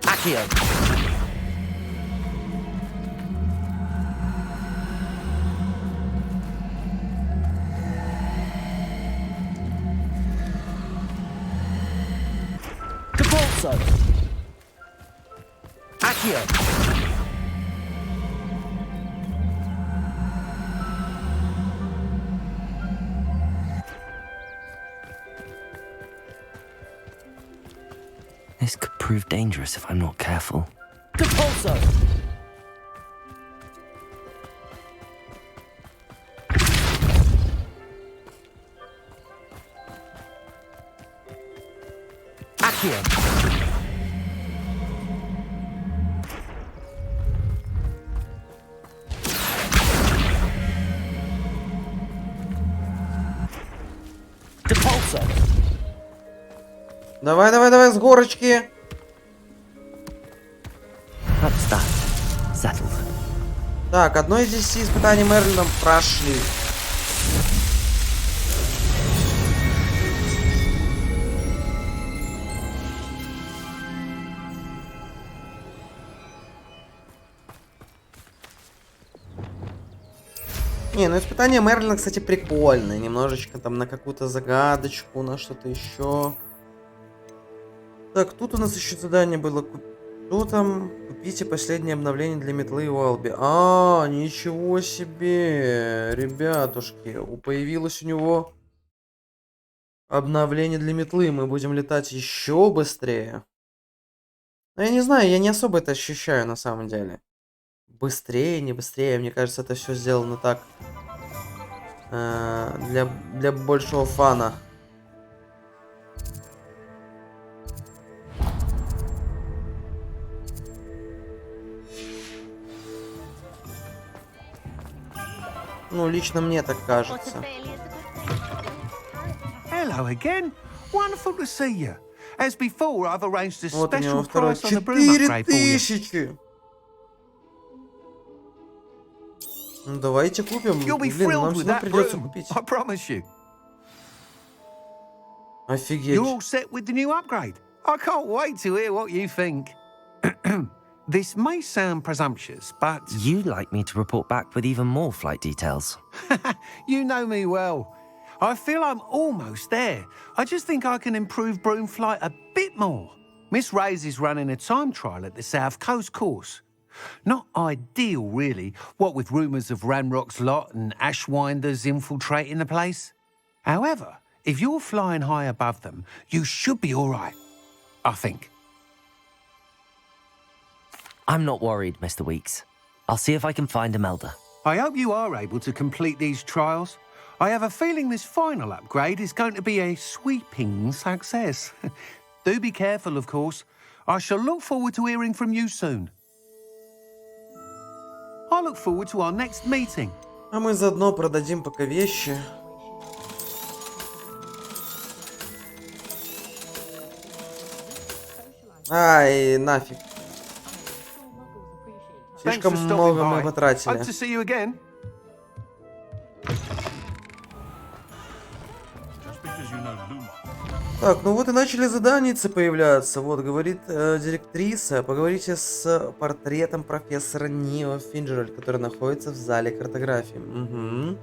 Accio. Depulso. Accio.
This could prove dangerous if I'm not careful.
Depulso. Accio.
Давай, давай, давай, с горочки. Так, одно из 10 испытаний Мерлином прошли. Не, ну испытание Мерлина, кстати, прикольное. Немножечко там на какую-то загадочку, на что-то еще. Так, тут у нас еще задание было. Что там? Купите последнее обновление для метлы у Алби. А, ничего себе, ребятушки. Появилось у него обновление для метлы. Мы будем летать еще быстрее. Но я не знаю, я не особо это ощущаю на самом деле. Быстрее, не быстрее. Мне кажется, это все сделано так. Для большего фана. Ну, лично мне так кажется.
Hello again. Wonderful to see you. As before, I've arranged a
Вот у него
special
второй.
price on the broom upgrade for you.
4000! Ну, давайте купим.
You'll be
Блин, нам
thrilled with
всегда
that
придется
broom,
купить.
I promise you.
Офигеть.
You're all set with the new upgrade. I can't wait to hear what you think. This may sound presumptuous, but...
You'd like me to report back with even more flight details.
You know me well. I feel I'm almost there. I just think I can improve broom flight a bit more. Miss Ray's is running a time trial at the South Coast course. Not ideal, really, what with rumours of Ranrock's lot and Ashwinders infiltrating the place. However, if you're flying high above them, you should be all right, I think.
I'm not worried, Mr. Weeks. I'll see if I can find Imelda.
I hope you are able to complete these trials. I have a feeling this final upgrade is going to be a sweeping success. Do be careful, of course. I shall look forward to hearing from you soon. I look forward to our next meeting.
А мы заодно продадим пока вещи. Ай, нафиг. Слишком много мы потратили.
Hope to see you again.
Так, ну вот и начали заданицы появляться. Вот, говорит директриса, поговорите с портретом профессора Нио Финджераль, который находится в зале картографии. Угу.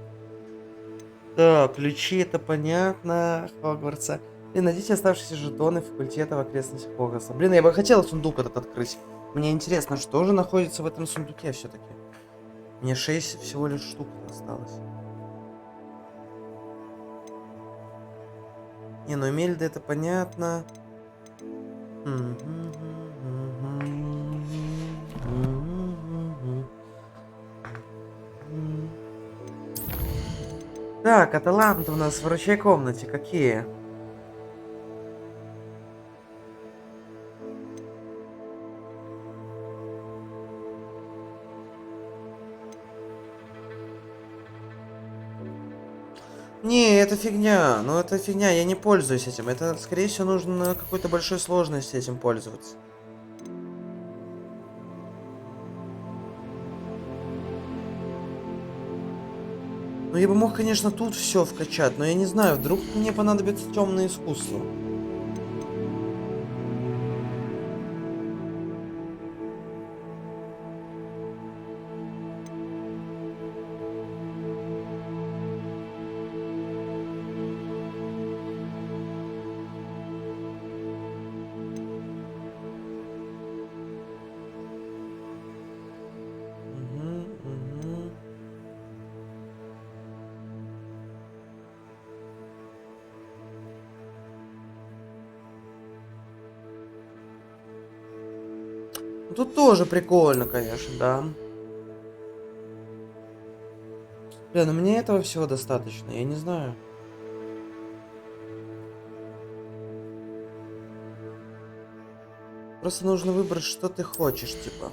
Так, ключи, это понятно. Хогвартса. И найдите оставшиеся жетоны факультета в окрестностях Хогвартса. Блин, я бы хотел сундук этот открыть. Мне интересно, что же находится в этом сундуке все-таки. Мне 6 всего лишь штук осталось. Не, ну Мельда это понятно. Так, а таланты у нас в врачей комнате какие? Не, это фигня. Ну, это фигня, я не пользуюсь этим. Это, скорее всего, нужно на какой-то большой сложности этим пользоваться. Ну, я бы мог, конечно, тут все вкачать, но я не знаю, вдруг мне понадобится темное искусство. Тут тоже прикольно, конечно, да. Блин, ну мне этого всего достаточно, я не знаю. Просто нужно выбрать, что ты хочешь, типа.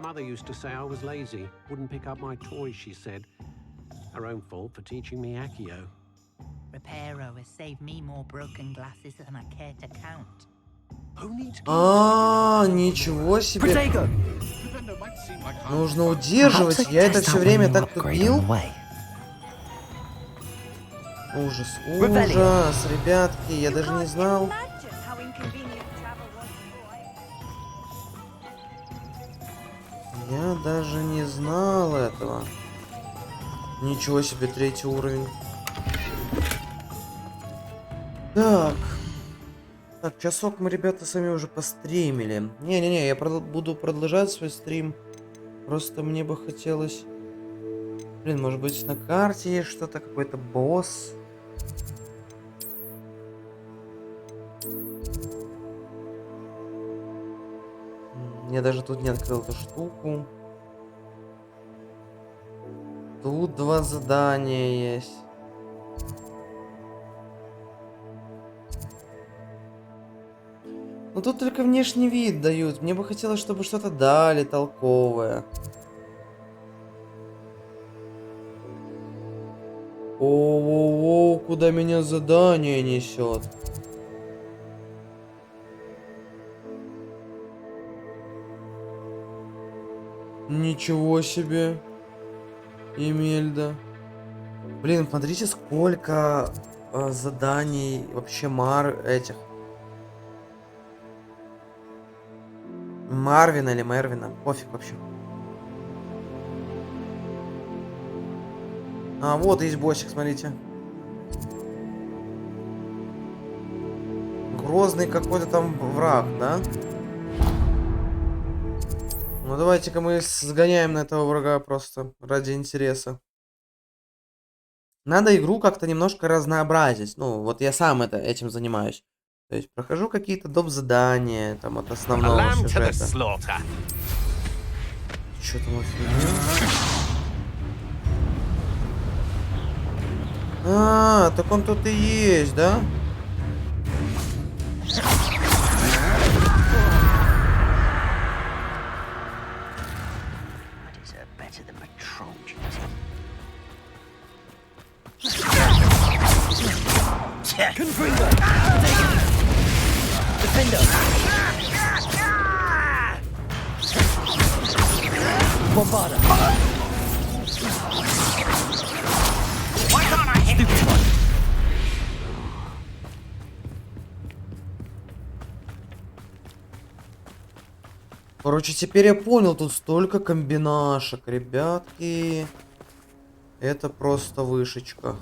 mother used to say I was lazy. Wouldn't pick up my toys, she said. Her own fault for teaching me Accio.
Reparo has saved me more broken glasses than I care to count.
Ничего себе. Нужно удерживать. Я это все время так тупил. Ужас, ужас, ребятки, я даже не знал. Я даже не знал этого. Ничего себе, 3-й уровень. Так. Так, часок мы, ребята, сами уже постримили. Не-не-не, я буду продолжать свой стрим. Просто мне бы хотелось... Блин, может быть на карте есть что-то, какой-то босс. Я даже тут не открыл эту штуку. Тут 2 задания есть. Но тут только внешний вид дают. Мне бы хотелось, чтобы что-то дали толковое. О-о-о, куда меня задание несет? Ничего себе. Эмельда. Блин, смотрите, сколько заданий вообще этих. Марвина или Мервина. Пофиг вообще. А, вот есть боссик, смотрите. Грозный какой-то там враг, да? Ну давайте-ка мы сгоняем на этого врага просто ради интереса. Надо игру как-то немножко разнообразить. Ну, вот я сам этим занимаюсь. То есть прохожу какие-то доп. Задания там от основного сюжета. Чё там офигеть? А, так он тут и есть, да? Короче, теперь я понял, тут столько комбинашек, ребятки. Это просто вышечка.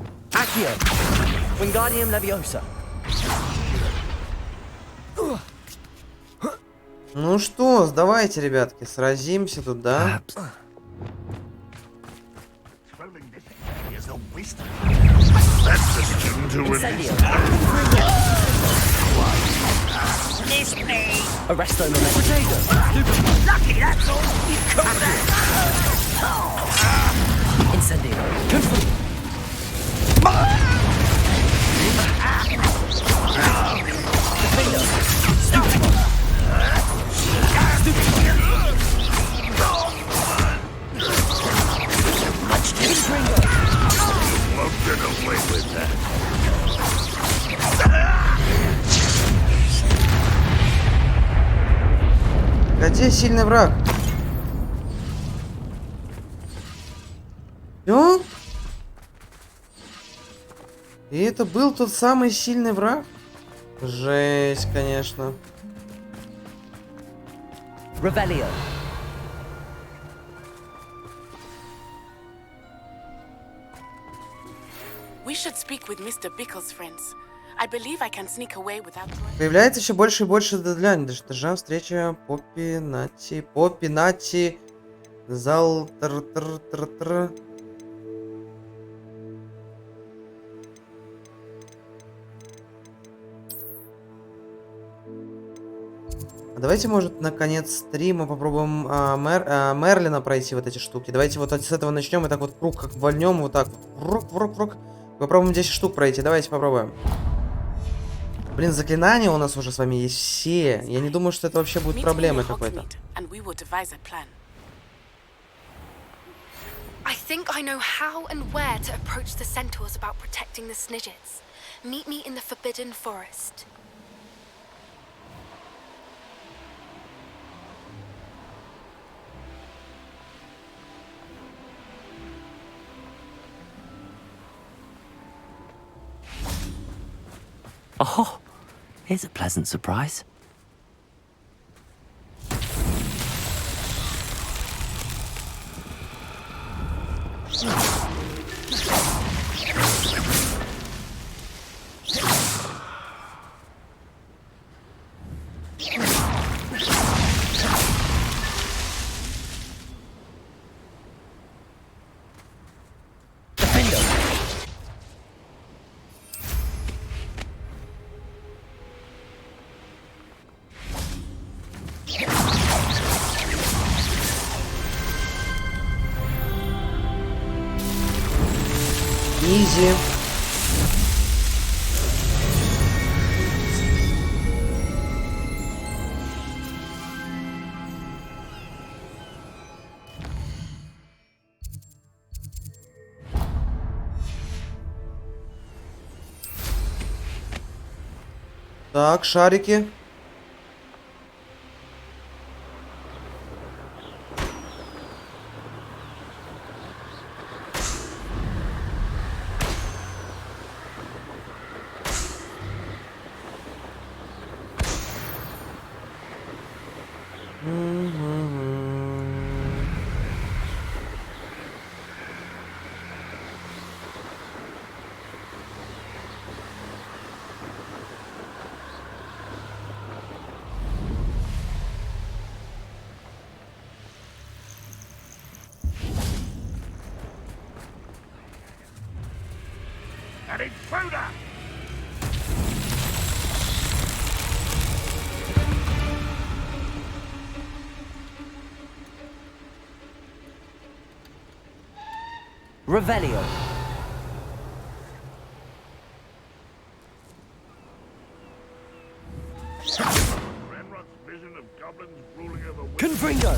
Ну что, давайте, ребятки, сразимся тут, да? Где сильный враг? Всё? И это был тот самый сильный враг? Жесть, конечно.
Revelio.
We should speak with Mr. Bickle's friends. I believe I can sneak away without...
Появляется еще больше и больше дедлайн. Даже встреча Поппи Нати, зал тр. Давайте, может, на конец стрима попробуем Мерлина пройти вот эти штуки. Давайте вот с этого начнем и так вот круг как вольнем, вот так вот. Врок. Попробуем 10 штук пройти. Давайте попробуем. Блин, заклинания у нас уже с вами есть все. Я не думаю, что это вообще будет проблемой какой-то.
think I know how and where to approach the centaurs about protecting the Snidgets. Meet me in the Forbidden Forest.
Oh, here's a pleasant surprise.
Изи. Так, шарики.
An intruder!
Revelio.
Renrock's vision of goblins ruling over
Confringo.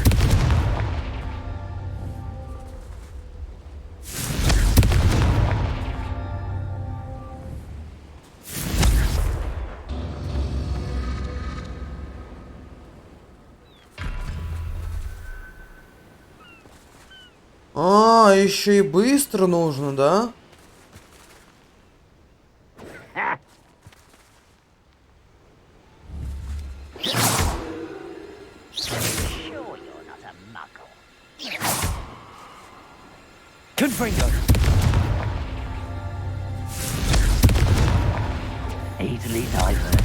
А, еще и быстро нужно, да?
Confringo. Easily diverted.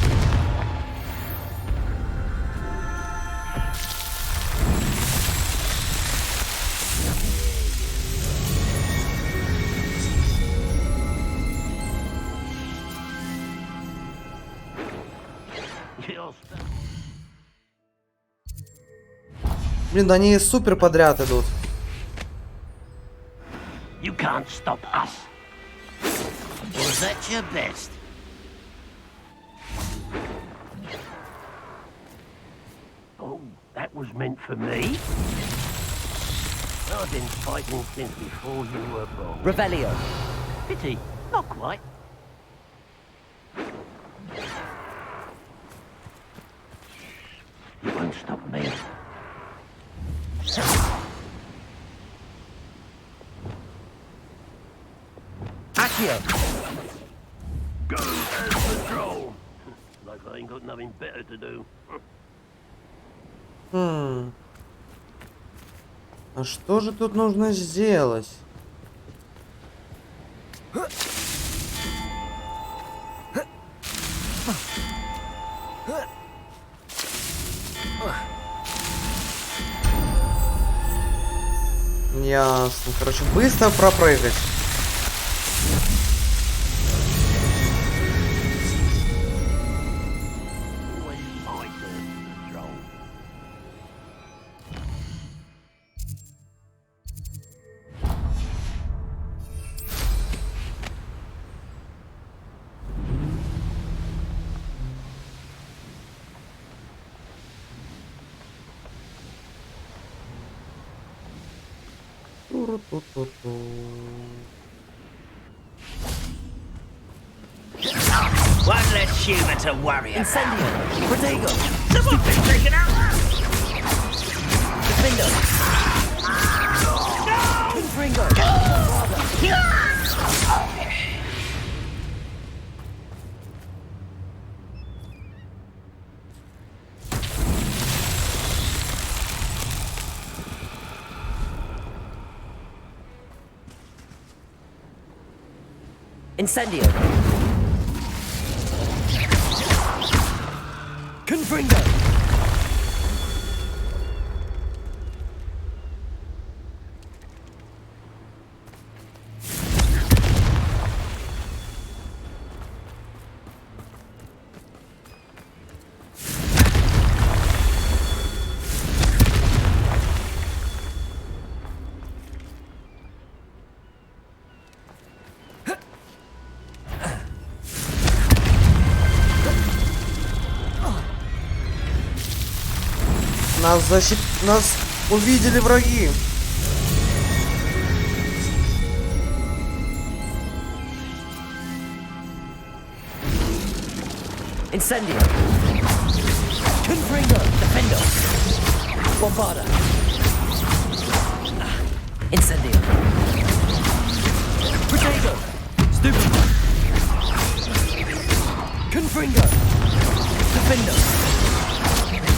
Блин, да они супер подряд идут.
You can't stop us. Was that your best? Oh, that was meant for me? I've been fighting since before you were born.
Revelio.
Pity, not quite. You won't stop me.
Accio.
Go as the troll. Like I ain't got nothing better to do.
А что же тут нужно сделать? Ясно. Короче, быстро пропрыгать.
One less human to worry about.
Incendio! Protego!
Someone's been taken out!
Defendo! No! Confringo! Incendio! Confringo!
Нас увидели враги.
Incendio! Confringo! Defendo! Bombarda! Incendio! Protego! Stupefy! Confringo! Defendo!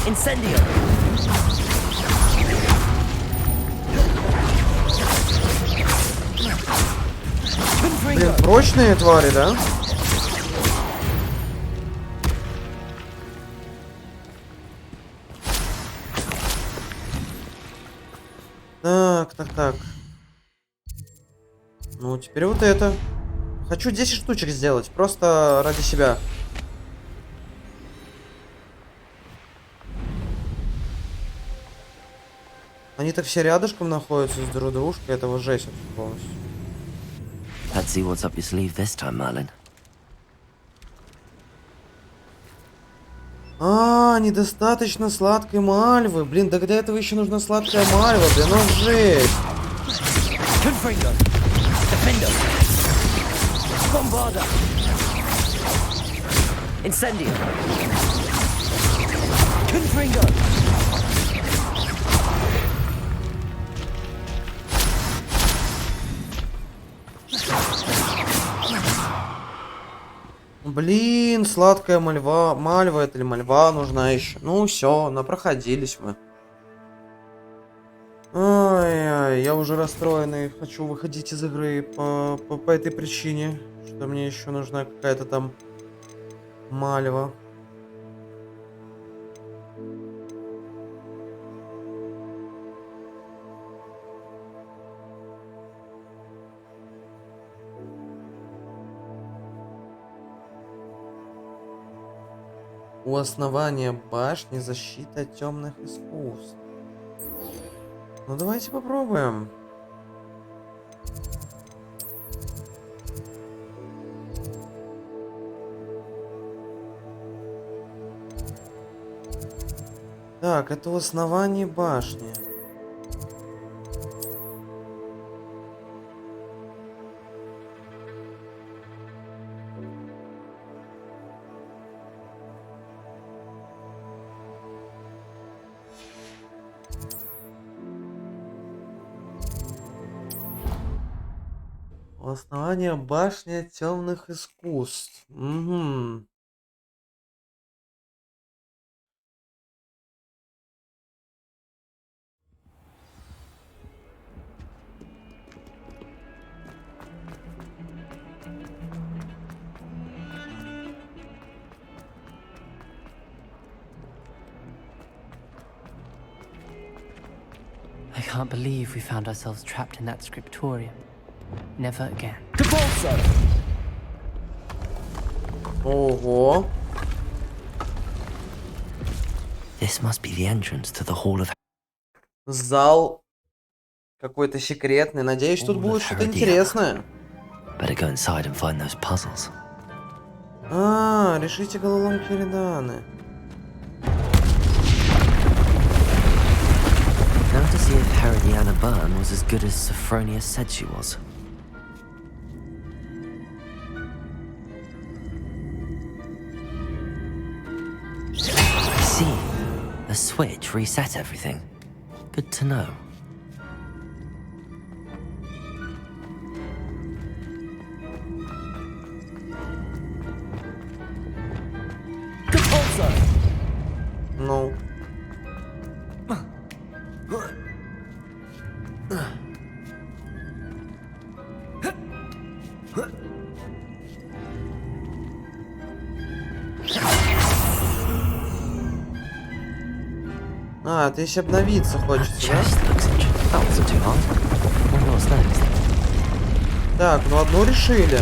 Incendio!
Блин, прочные твари, да? Так. Ну, теперь вот это. Хочу 10 штучек сделать, просто ради себя. Они так все рядышком находятся с друг дружкой, этого жесть вообще полностью.
Let's see what's up your sleeve this time, Merlin.
Недостаточно сладкой мальвы. Блин, да для этого еще нужна сладкая мальва, блин, ну жесть.
Confringo! Defendo! Bombarda! Incendio! Confringo!
Блин, сладкая мальва это или мальва нужна еще. Ну все, напроходились мы. Ай, я уже расстроенный, хочу выходить из игры по этой причине, что мне еще нужна какая-то там мальва. У основания башни защита от темных искусств. Ну давайте попробуем. Так, это у основания башни. Основание башни темных искусств. Угу.
I can't believe we found ourselves trapped in that scriptorium. Never again.
Ого.
This must be the entrance to the Hall of...
Зал какой-то секретный. Надеюсь, тут будет что-то интересное.
Better go inside and find those puzzles.
Решите головоломки Эриданы.
Now want to see if Herodiana Byrne was as good as Sophronia said she was. I see. The switch reset everything. Good to know.
Ну. А, ты если обновиться хочется, да? Так, ну одну решили.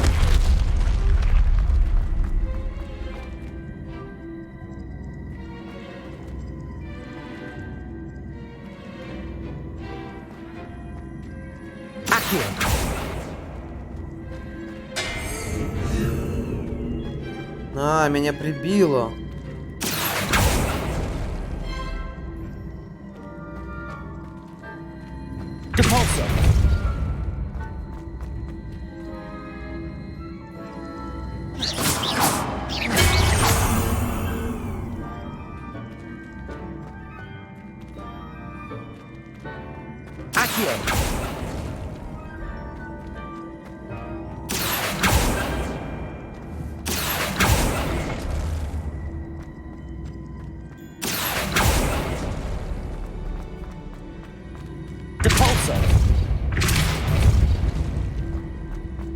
А, меня прибило.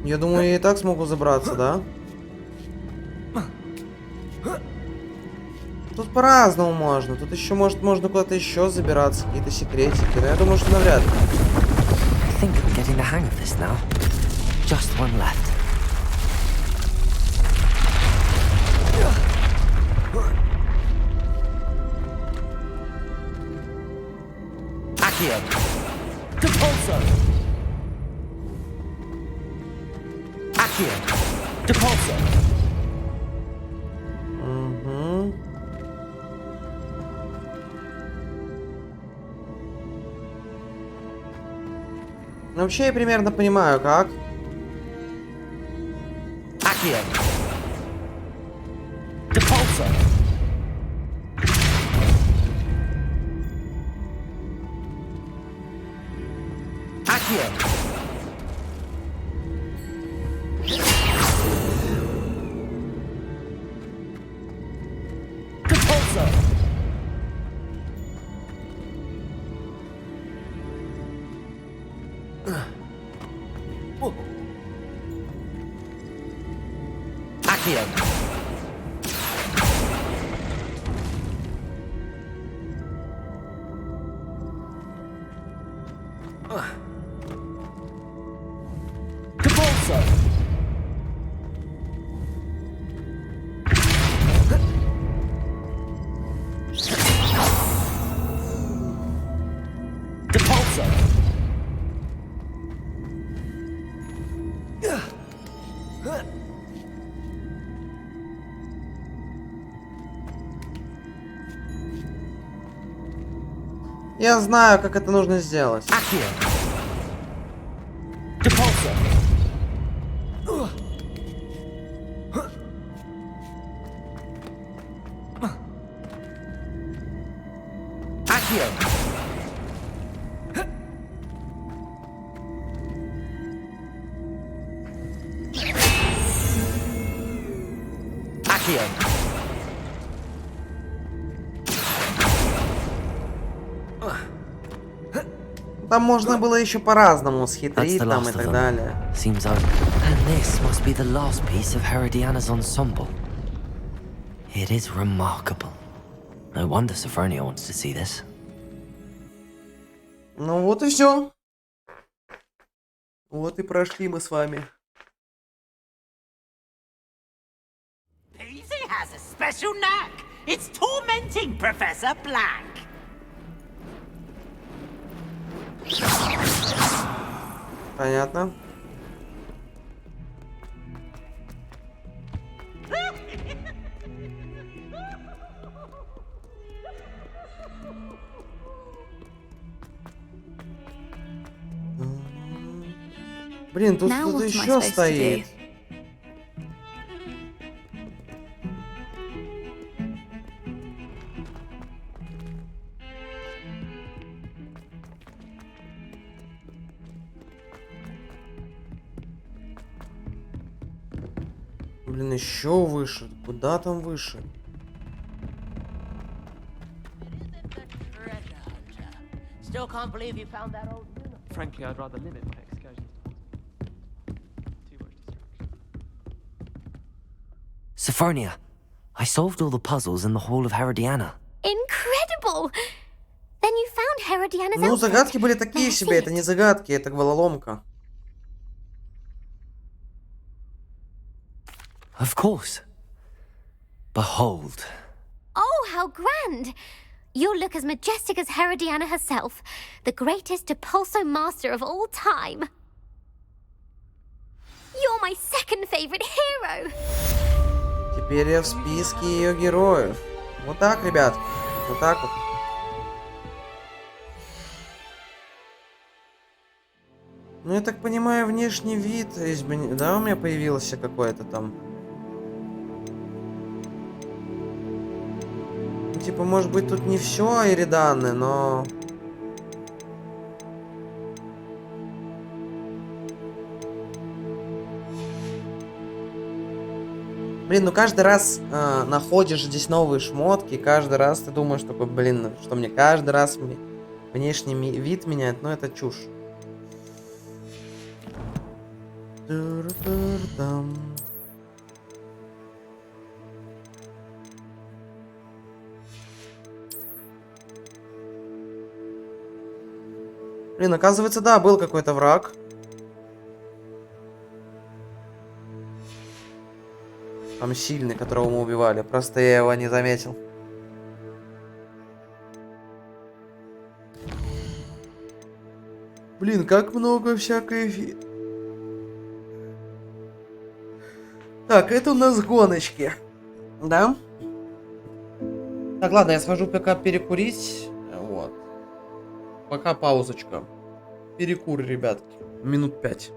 Я думаю, я и так смогу забраться, да? Тут по-разному можно. Тут еще, может, можно куда-то еще забираться, какие-то секретики. Но я думаю, что навряд ли. Угу. Ну, вообще я примерно понимаю, как. Я знаю, как это нужно сделать. Там можно было еще по-разному схитрить там и так далее.
Seems open. And this must be the last piece of Herodiana's ensemble. It is remarkable. No wonder Sophronia wants to see this.
Ну вот и все. Вот и прошли мы с вами.
Paisley has a special knack. It's tormenting Professor Black.
Понятно. Блин, тут
Now
кто-то
what am I
еще
supposed to
стоит.
do?
Блин, еще выше. Куда там выше?
Still can't believe you found that old uniform.
Frankly, I'd rather limit my excursions. Too much distraction.
Sophronia, I solved all the puzzles in the Hall of Herodiana.
Incredible! Then you found Herodiana's
Ну,
outfit.
загадки были такие себе. Это не загадки, это головоломка.
Of course. Behold.
Oh, how grand! You'll look as majestic as Herodiana herself, the greatest Depulso master of all time. You're my second favorite hero.
Теперь я в списке ее героев. Вот так, ребят. Вот так вот. Ну, я так понимаю, внешний вид изменил. Да, у меня появился какой-то там. Ну, типа, может быть, тут не все Эриданы, но... Блин, ну каждый раз находишь здесь новые шмотки, каждый раз ты думаешь такой, блин, что мне каждый раз внешний вид меняет, но это чушь. Блин, оказывается, да, был какой-то враг. Там сильный, которого мы убивали. Просто я его не заметил. Блин, как много всякой... Так, это у нас гоночки. Да? Так, ладно, я схожу пока перекурить. Вот. Пока паузочка. Перекур, ребятки. Минут 5.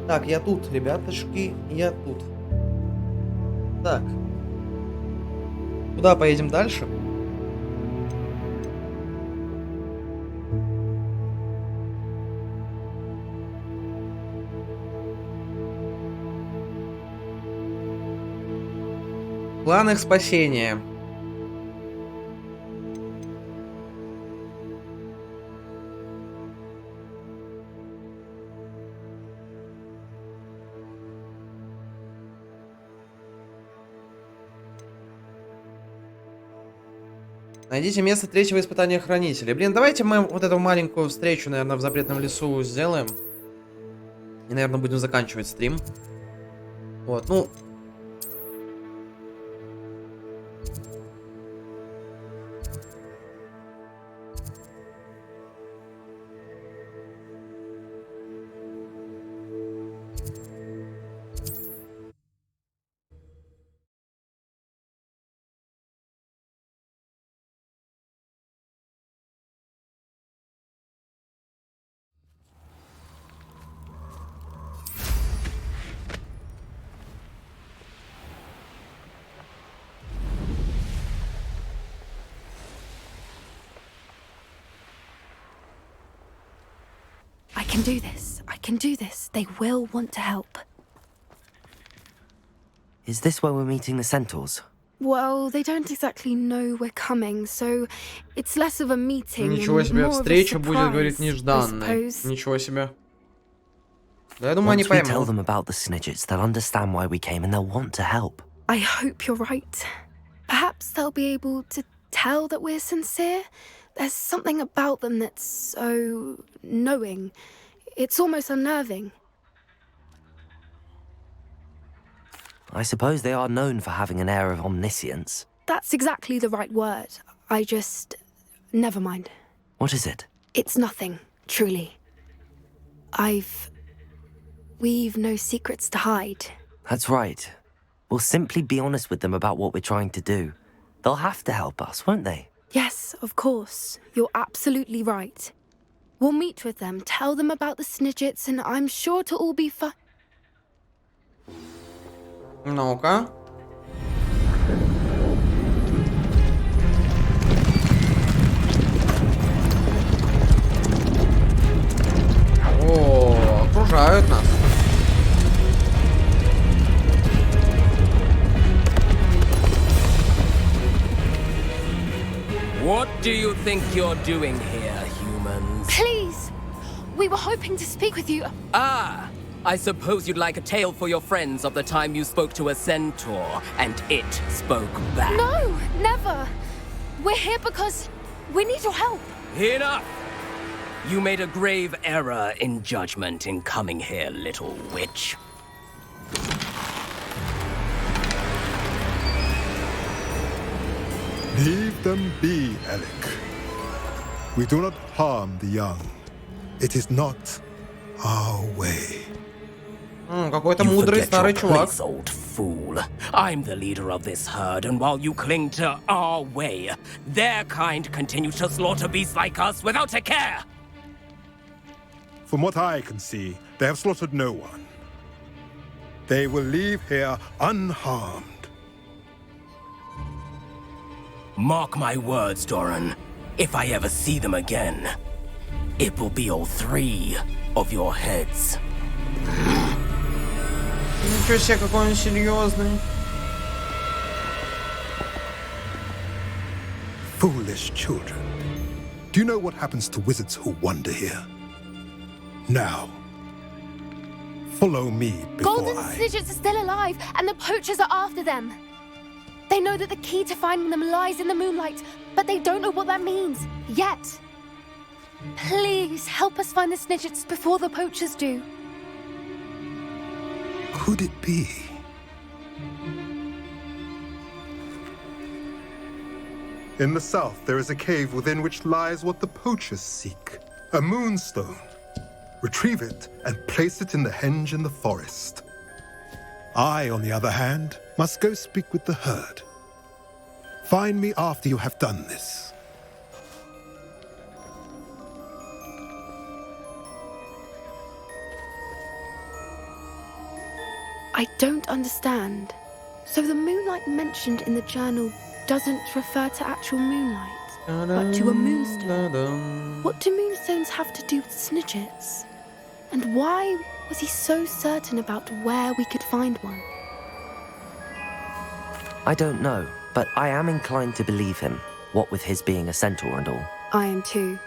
Так, я тут, ребятушки, я тут. Так. Куда поедем дальше? План их спасения. Найдите место третьего испытания хранителей. Блин, давайте мы вот эту маленькую встречу, наверное, в запретном лесу сделаем. И, наверное, будем заканчивать стрим. Вот, ну...
I can do this. I can do this. They will want to help.
Is this where we're meeting the centaurs?
Well, they don't exactly know we're coming, so it's less of a meeting.
Ничего себе,
more of a
встреча будет,
surprise,
говорит,
I
нежданной.
suppose.
Ничего себе. Да, я думаю, они
Once we tell
поймут.
them about the snidgets, they'll understand why we came and they'll want to help.
I hope you're right. Perhaps they'll be able to tell that we're sincere. There's something about them that's so knowing. It's almost unnerving.
I suppose they are known for having an air of omniscience.
That's exactly the right word. I just... Never mind.
What is it?
It's nothing, truly. We've no secrets to hide.
That's right. We'll simply be honest with them about what we're trying to do. They'll have to help us, won't they?
Yes, of course. You're absolutely right. We'll meet with them, tell them about the snidgets, and I'm sure to all be fine.
Ну-ка. О, окружают нас.
What do you think you're doing here, humans?
Please! We were hoping to speak with you.
Ah! I suppose you'd like a tale for your friends of the time you spoke to a centaur, and it spoke back.
No, never. We're here because we need your help.
Enough! You made a grave error in judgment in coming here, little witch.
Leave them be, Alec. We do not harm the young. It is not our way.
Какой-то мудрый старый чувак.
Place, old fool. I'm the leader of this herd, and while you cling to our way, their kind continue to slaughter beasts like us without a care.
From what I can see, they have slaughtered no one. They will leave here unharmed.
Mark my words, Doran. If I ever see them again, it will be all 3 of your heads.
Ничего себе, какой он серьезный.
Foolish children. Do you know what happens to wizards who wander here? Now, follow me before
Golden Snidgets are still alive, and the poachers are after them. They know that the key to finding them lies in the moonlight, but they don't know what that means, yet. Please, help us find the Snidgets before the poachers do.
Could it be? In the south, there is a cave within which lies what the poachers seek. A moonstone. Retrieve it and place it in the henge in the forest. I, on the other hand, must go speak with the herd. Find me after you have done this.
I don't understand. So the moonlight mentioned in the journal doesn't refer to actual moonlight, but to a moonstone. What do moonstones have to do with snidgets? And why was he so certain about where we could find one?
I don't know, but I am inclined to believe him, what with his being a centaur and all.
I am too.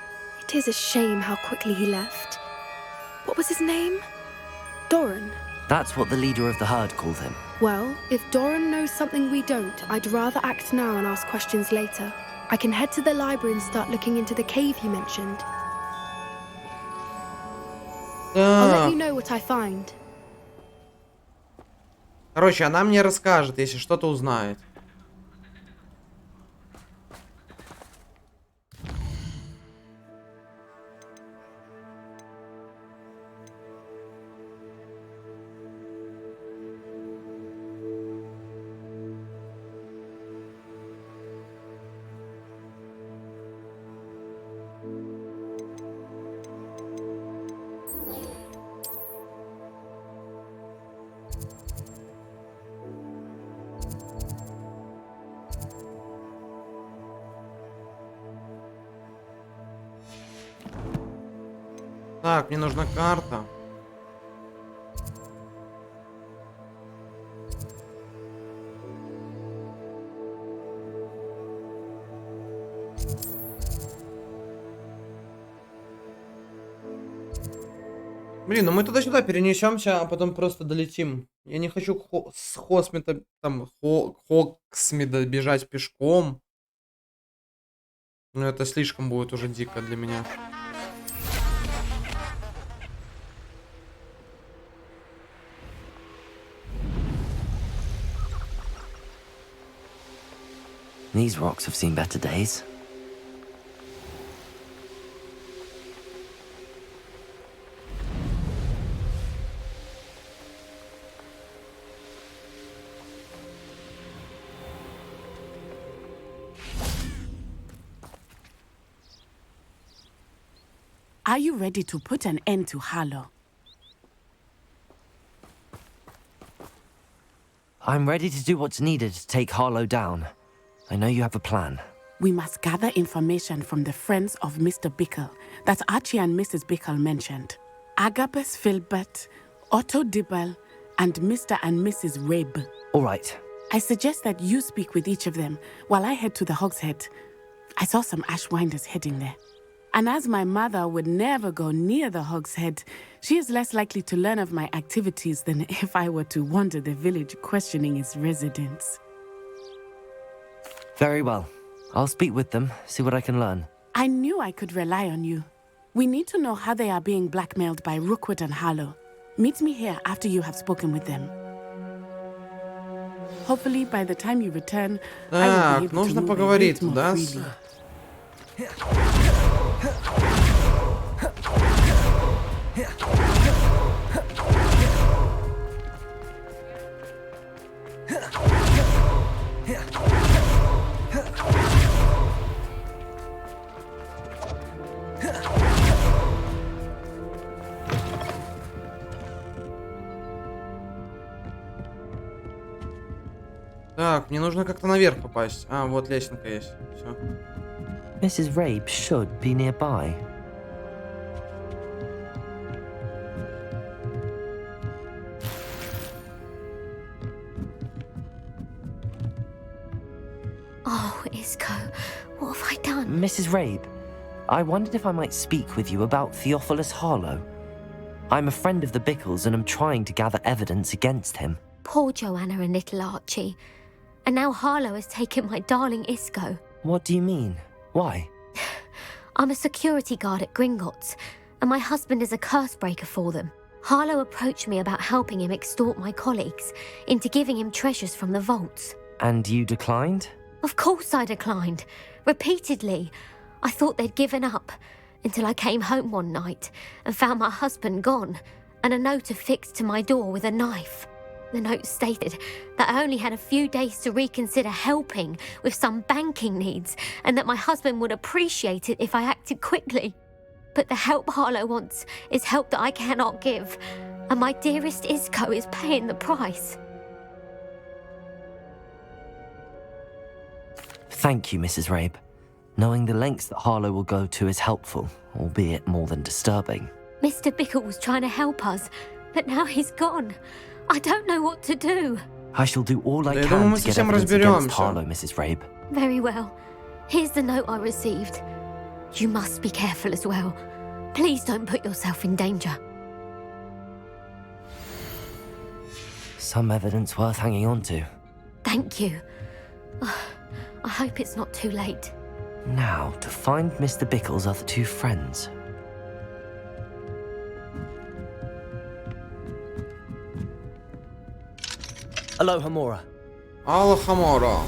It is a shame how quickly he left. What was his name? Doran.
That's what the leader of the herd called him.
Well, if Doran knows something we don't, I'd rather act now and ask questions later. I can head to the library and start looking into the cave you mentioned. I'll let you know what I find.
Короче, она мне расскажет, если что-то узнает. Так, мне нужна карта. Блин, ну мы туда-сюда перенесемся, а потом просто долетим. Я не хочу с Хосмита, там, Хоксмида бежать пешком. Ну это слишком будет уже дико для меня.
These rocks have seen better days.
Are you ready to put an end to Harlow?
I'm ready to do what's needed to take Harlow down. I know you have a plan.
We must gather information from the friends of Mr. Bickle that Archie and Mrs. Bickle mentioned. Agabus Filbert, Otto Dibble, and Mr. and Mrs. Rabe.
All right.
I suggest that you speak with each of them while I head to the Hogshead. I saw some Ashwinders heading there. And as my mother would never go near the Hogshead, she is less likely to learn of my activities than if I were to wander the village questioning its residents.
Very well. I'll speak with them, see what I can learn.
I knew I could rely on you. We need to know how they are being blackmailed by Rookwood and Harlow. Meet me here after you have spoken with them. Hopefully, by the time you return, I will be able to move a bit more freely.
Так, мне нужно как-то наверх попасть. А, вот лестница есть. Все.
Mrs. Rabe should be nearby.
Oh, Isco, what have I done?
Mrs. Rabe, I wondered if I might speak with you about Theophilus Harlow. I'm a friend of the Bickles and am trying to gather evidence against him.
Poor Joanna and little Archie. And now Harlow has taken my darling Isco.
What do you mean? Why?
I'm a security guard at Gringotts, and my husband is a curse breaker for them. Harlow approached me about helping him extort my colleagues into giving him treasures from the vaults.
And you declined?
Of course I declined. Repeatedly. I thought they'd given up, until I came home one night and found my husband gone, and a note affixed to my door with a knife. The note stated that I only had a few days to reconsider helping with some banking needs, and that my husband would appreciate it if I acted quickly. But the help Harlow wants is help that I cannot give. And my dearest Isco is paying the price.
Thank you, Mrs. Rabe. Knowing the lengths that Harlow will go to is helpful, albeit more than disturbing.
Mr. Bickle was trying to help us, but now he's gone. I don't know what to do.
I shall do all I
Я думаю,
can
мы
to get
совсем
evidence against
разберемся.
Harlow, Mrs. Rabe.
Very well. Here's the note I received. You must be careful as well. Please don't put yourself in danger.
Some evidence worth hanging on to.
Thank you. I hope it's not too late.
Now, to find Mr. Bickle's other two friends.
Aloha Mora.
Aloha Mora.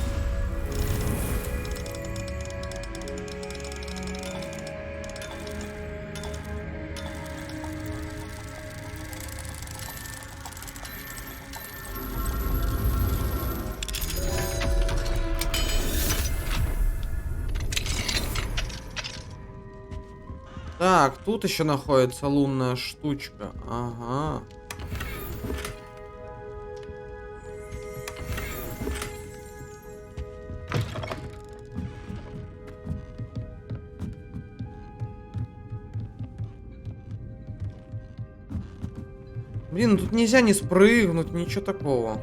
Так, тут еще находится лунная штучка. Ага. Блин, тут нельзя не спрыгнуть, ничего такого.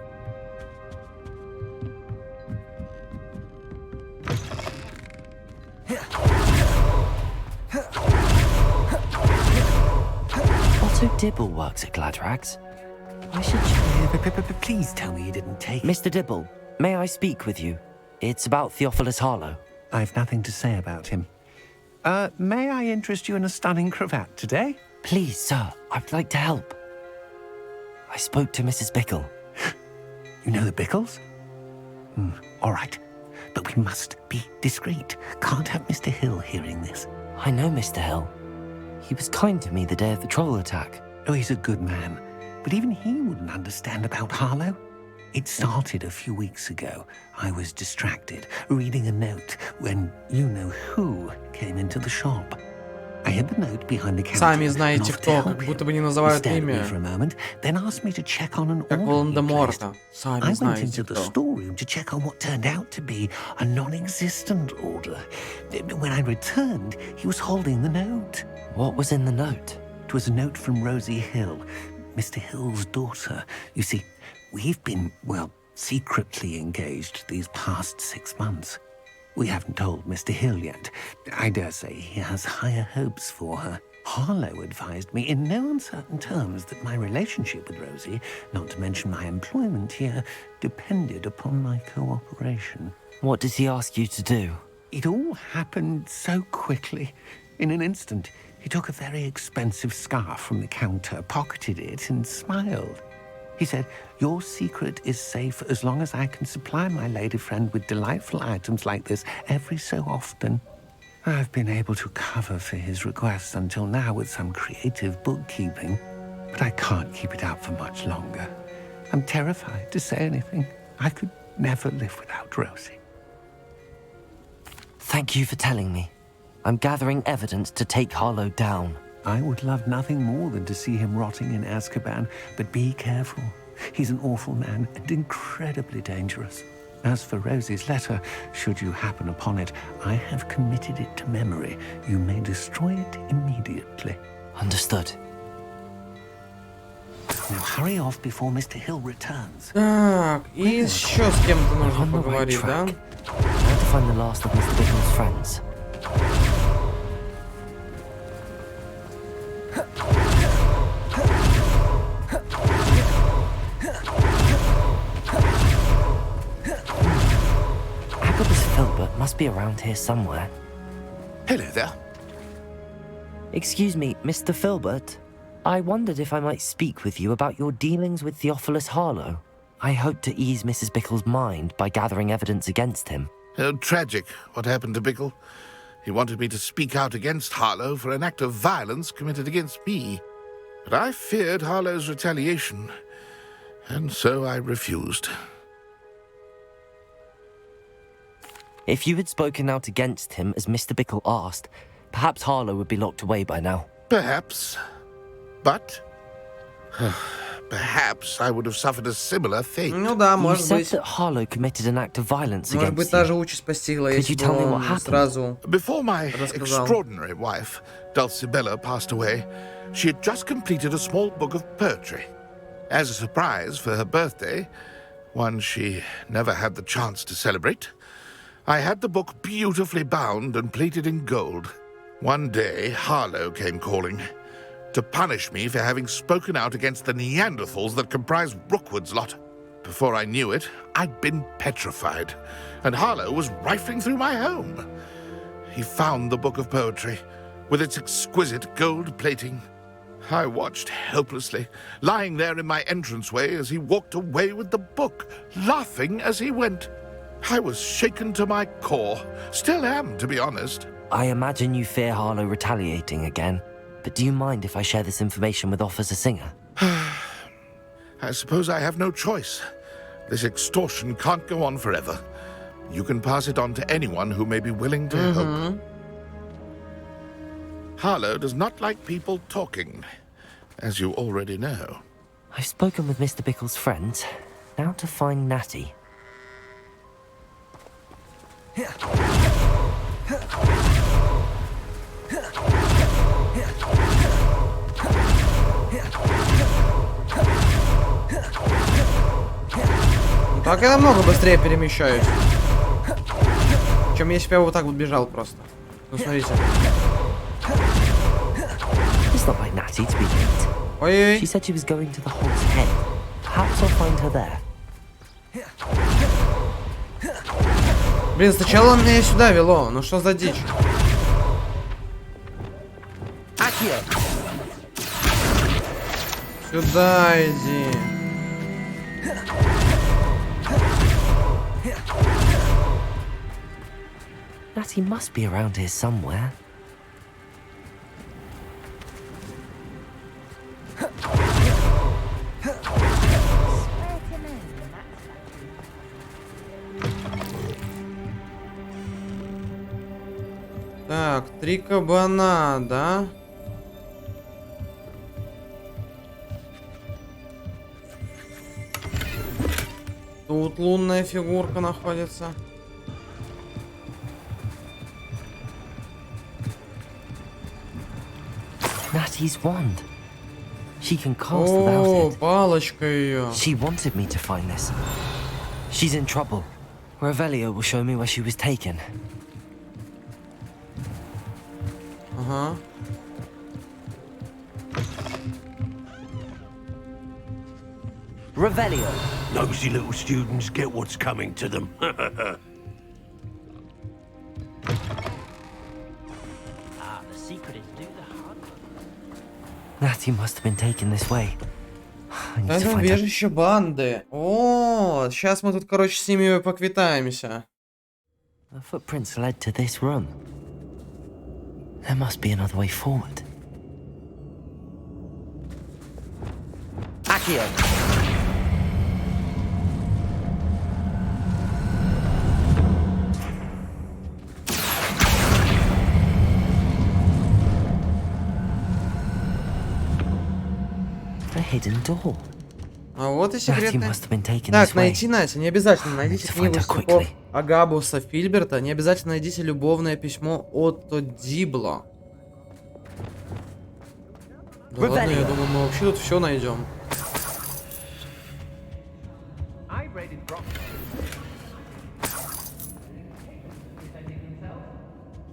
Dibble works at Gladrags.
I should... Please tell me you didn't take...
Mr. Dibble, may I speak with you? It's about Theophilus Harlow.
I've nothing to say about him. May I interest you in a stunning cravat today?
Please, sir, I'd like to help. I spoke to Mrs. Bickle.
You know the Bickles? All right. But we must be discreet. Can't have Mr. Hill hearing this.
I know Mr. Hill. He was kind to me the day of the troll attack.
Oh, he's a good man. But even he wouldn't understand about Harlow. It started a few weeks ago. I was distracted, reading a note, when you-know-who came into the shop. I hid the note behind the counter.
Сами знаете кто, как будто бы не называют имя.
For a moment, then asked me to check on an
Как Волан-де-Морта. Сами
I went into
знаете
the
кто.
storeroom to check on what turned out to be a non-existent order. When I returned, he was holding the note.
What was in the note?
It was a note from Rosie Hill, Mr. Hill's daughter. You see, we've been, well, secretly engaged these past 6 months. We haven't told Mr. Hill yet. I dare say he has higher hopes for her. Harlow advised me in no uncertain terms that my relationship with Rosie, not to mention my employment here, depended upon my cooperation.
What does he ask you to do?
It all happened so quickly. In an instant, he took a very expensive scarf from the counter, pocketed it, and smiled. He said, "Your secret is safe as long as I can supply my lady friend with delightful items like this every so often." I've been able to cover for his requests until now with some creative bookkeeping, but I can't keep it up for much longer. I'm terrified to say anything. I could never live without Rosie.
Thank you for telling me. I'm gathering evidence to take Harlow down.
I would love nothing more than to see him rotting in Azkaban, but be careful. He's an awful man and incredibly dangerous. As for Rosie's letter, should you happen upon it, I have committed it to memory. You may destroy it immediately.
Understood.
Now hurry off before Mr. Hill returns.
Так, и еще с кем-то нужно поговорить, да?
I have to find the last of Mr. Bickle's friends. Filbert must be around here somewhere.
Hello there.
Excuse me, Mr. Filbert. I wondered if I might speak with you about your dealings with Theophilus Harlow. I hope to ease Mrs. Bickle's mind by gathering evidence against him.
Oh, tragic what happened to Bickle. He wanted me to speak out against Harlow for an act of violence committed against me. But I feared Harlow's retaliation, and so I refused.
If you had spoken out against him as Mr. Bickle asked, perhaps Harlow would be locked away by now.
Perhaps. But Perhaps I would have suffered a similar fate.
Ну да,
You
может
said
быть.
that Harlow committed an act of violence
Может быть,
against
та же
you.
участь постигла,
Could
если
you
бы
tell me what
он
happened?
сразу
Before my
рассказал.
extraordinary wife, Dulcibella, passed away, she had just completed a small book of poetry. As a surprise for her birthday, one she never had the chance to celebrate, I had the book beautifully bound and plated in gold. One day, Harlow came calling to punish me for having spoken out against the Neanderthals that comprise Rookwood's lot. Before I knew it, I'd been petrified, and Harlow was rifling through my home. He found the book of poetry, with its exquisite gold plating. I watched helplessly, lying there in my entranceway as he walked away with the book, laughing as he went. I was shaken to my core. Still am, to be honest.
I imagine you fear Harlow retaliating again. But do you mind if I share this information with Officer Singer?
I suppose I have no choice. This extortion can't go on forever. You can pass it on to anyone who may be willing to help. Harlow does not like people talking, as you already know.
I've spoken with Mr. Bickle's friends. Now to find Natty.
Так я намного быстрее перемещаюсь, чем если бы я вот так вот бежал просто. Ну смотрите.
It's not like Natty to be late.
Ой-ой.
She said she was going to the Hog's Head. Perhaps I'll find her there.
Блин, сначала меня сюда вело. Ну что за дичь? Сюда иди.
Natty must be around here somewhere.
Так, 3 кабана, да? Тут лунная фигурка находится.
Natty's wand. She can cast without
О,
it.
палочка ее.
She wanted me to find this. She's in trouble. Revelio will show me where she was taken.
Ага.
Revelio.
Nosy little students get what's coming to them.
The secret is do the hard work.
Natty must have been taken this way. I need to
Это
find her.
убежище банды. О, сейчас мы тут, короче, с ними поквитаемся.
The footprints led to this room. There must be another way forward. Accio. A hidden door.
А вот и
Natty
секретная.
must have been taken
Так,
this way.
найти Натя, не обязательно. Найдите
to
книгу
find her
стихов
quickly.
Агабуса Фильберта, не обязательно найдите любовное письмо Отто Дибло. Да ладно, я думаю, мы вообще тут все найдем.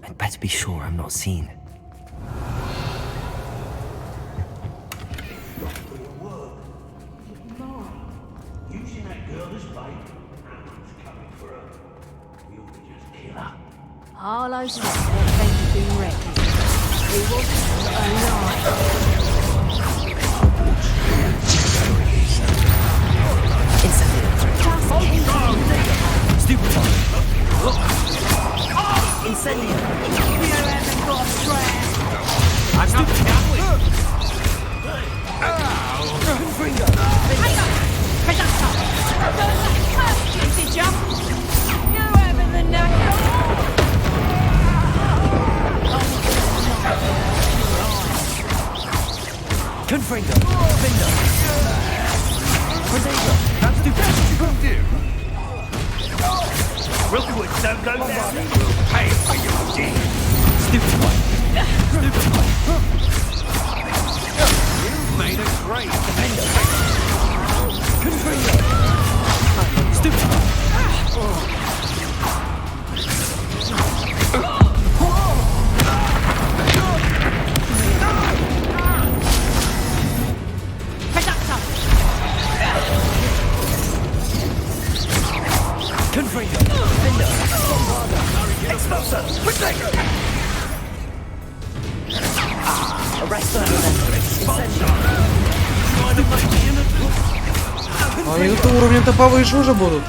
I'd better be sure I'm not seen.
Using that girl as bait. Someone's coming for her. We ought to just kill her.
Harlow's claim to be wrecked. He wasn't alive.
Stupid time.
Incendio. You haven't got trash.
I'm not coward.
Easy jump. You having the knacker?
Confringo. Finger.
That's the best you can do. Rookwoods don't go down. Pay for your deed. Stupid one. Stupid one. You've made a great defender. Confringo. Stupid one.
Confringo. Defender. Expulsor. Protector. Arrest them.
Они тут уровнем-то повыше уже будут.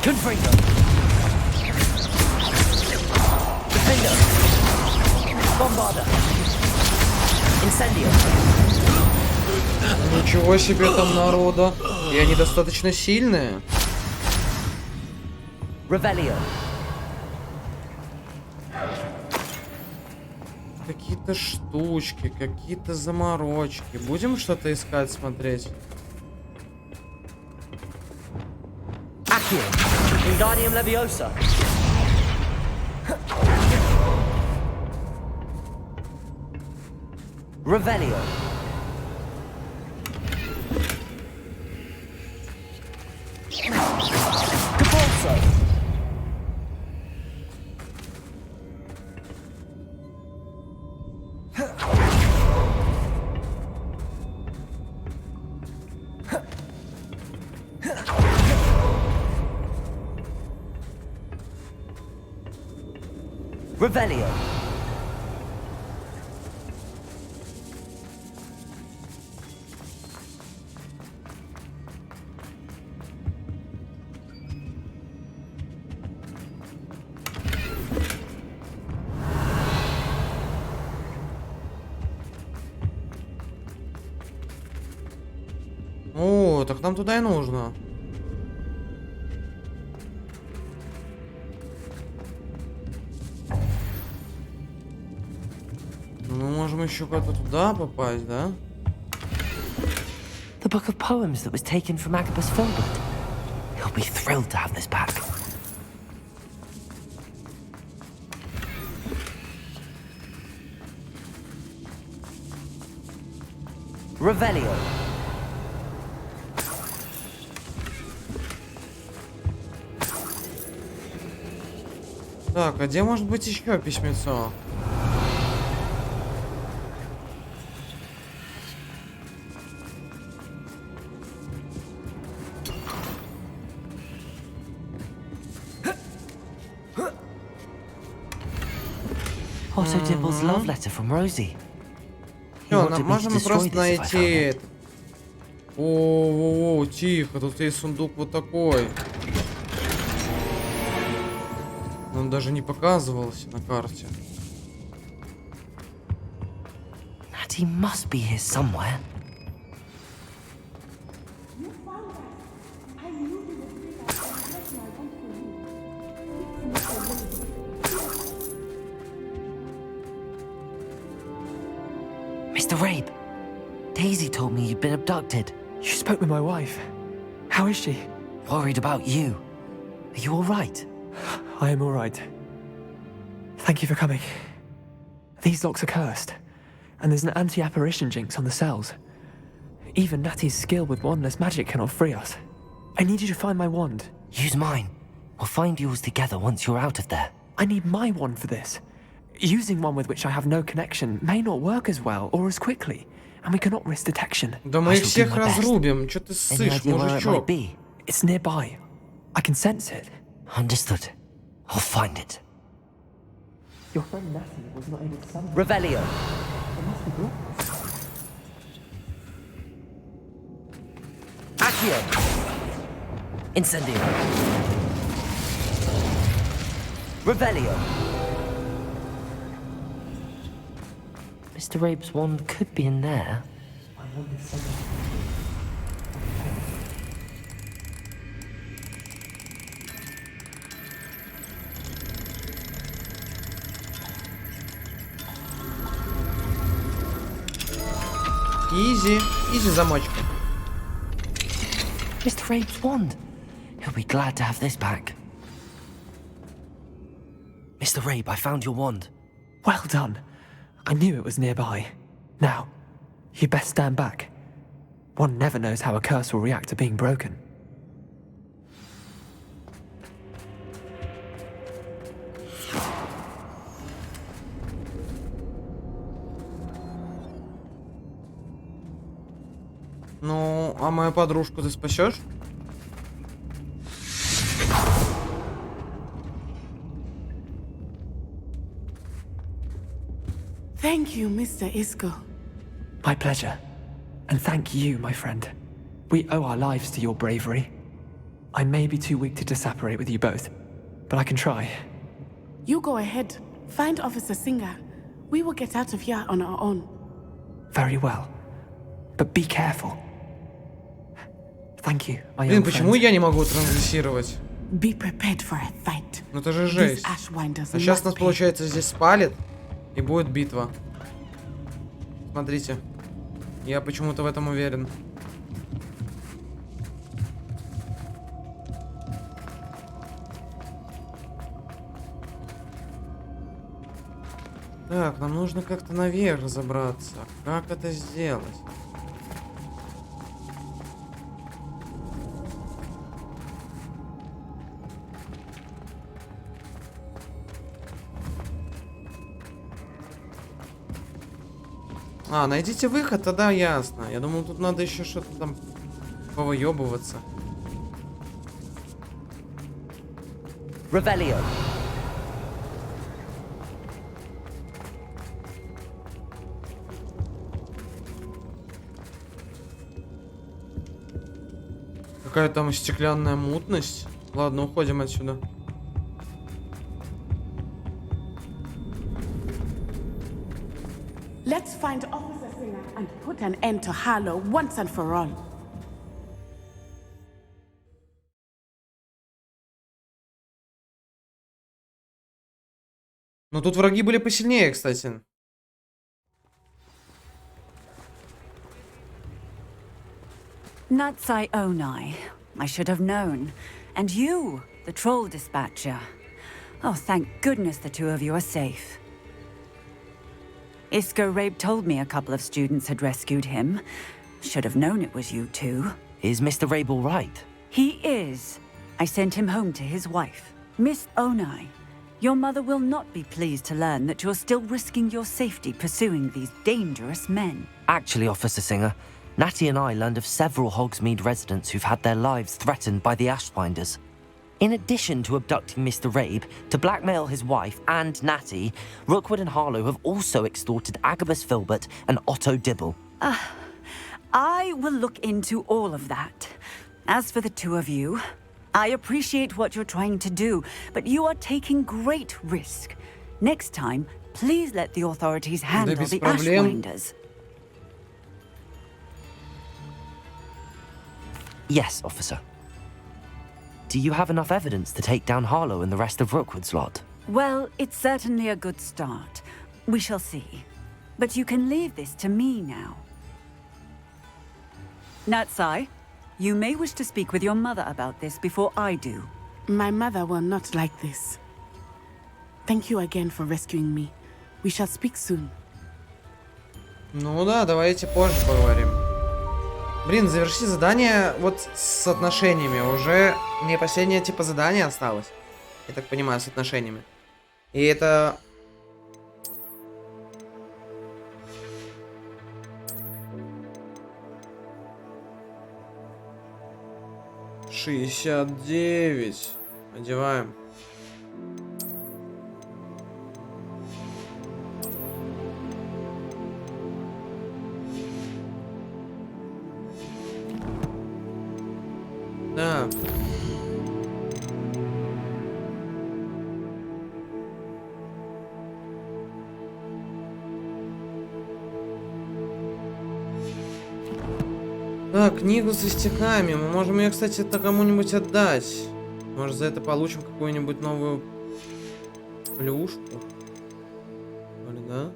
Confringo. Defender. Bombarder. Incendio.
Ничего себе там народа. И они достаточно сильные.
Revelio.
Какие-то штучки, какие-то заморочки. Будем что-то искать, смотреть?
Accio. Wingardium Leviosa. Revelio. Capulso. Revelio.
О, так нам туда и нужно. Мы можем еще куда-то туда попасть, да?
The book of poems that was taken from Agabus Filbert. He'll be thrilled to have this back. Revelio.
Так, а где может быть еще письмецо?
Also Dibble's love letter from Rosie.
Все, нам можем просто найти. О, тихо, тут есть сундук вот такой. Он даже не показывался на карте.
Natty must be here somewhere. Mr. Rabe, Daisy told me you'd been abducted.
You spoke with my wife. How is she?
Worried about you. Are you all right?
I am all right. Thank you for coming. These locks are cursed, and there's an anti-apparition jinx on the cells. Even Natty's skill with wandless magic cannot free us. I need you to find my wand.
Use mine. We'll find yours together once you're out of there.
I need my wand for this. Using one with which I have no connection may not work as well or as quickly, and we cannot risk detection.
Да мы их всех разрубим. Что ты ссышь, мужичок?
It's nearby. I can sense it.
Understood. I'll find it.
Your friend Natty was not able to summon.
Revelio. Accio. Incendio. Revelio. Mr. Rabe's wand could be in there.
My wand is somewhere.
Изи. Изи замочка.
Mr. Rabe's wand. He'll be glad to have this back. Mr. Rabe, I found your wand.
Well done. I knew it was nearby. Now, you best stand back. One never knows how a curse will react to being broken.
Ну, а мою подружку ты спасешь?
Thank you, Mr. Isco.
My pleasure. And thank you, my friend. We owe our lives to your bravery. I may be too weak to disapparate with you both, but I can try.
You go ahead. Find Officer Singer. We will get out of here on our own.
Very well. But be careful. Thank you, my
Блин,
young
почему
friend.
я не могу транзиссировать?
Be prepared for a fight.
Ну это же жесть.
These Ashwinders
А сейчас
must
нас,
pay.
получается, здесь спалит, и будет битва. Смотрите. Я почему-то в этом уверен. Так, нам нужно как-то наверх забраться. Как это сделать? А, найдите выход, тогда ясно. Я думал, тут надо еще что-то там повыебываться.
Revelio.
Какая там стеклянная мутность. Ладно, уходим отсюда.
Let's find Officer Singer and put an end to Harlow once and for all.
Но тут враги были посильнее, кстати.
Natsai Onai. I should have known. And you, the troll dispatcher. Oh, thank goodness the two of you are safe. Isco Rabe told me a couple of students had rescued him. Should have known it was you two.
Is Mr. Rabe all right?
He is. I sent him home to his wife. Miss Onai, your mother will not be pleased to learn that you're still risking your safety pursuing these dangerous men.
Actually, Officer Singer, Natty and I learned of several Hogsmeade residents who've had their lives threatened by the Ashwinders. In addition to abducting Mr. Rabe to blackmail his wife and Natty, Rookwood and Harlow have also extorted Agabus Filbert and Otto Dibble.
I will look into all of that. As for the two of you, I appreciate what you're trying to do, but you are taking great risk. Next time, please let the authorities handle the Ashwinders.
Yes, officer. Do you have enough evidence to take down Harlow and the rest of Rookwood's lot?
Well, it's certainly a good start. We shall see. But you can leave this to me now. Natsai, you may wish to speak with your mother about this before I do.
My mother will not like this. Thank you again for rescuing me. We shall speak soon.
Ну да, давайте позже поговорим. Блин, заверши задание вот с отношениями. Уже не последнее типа задание осталось. Я так понимаю, с отношениями. И это... $69. Одеваем. Так. Так, книгу со стихами. Мы можем ее, кстати, кому-нибудь отдать. Может, за это получим какую-нибудь новую плюшку? Или да?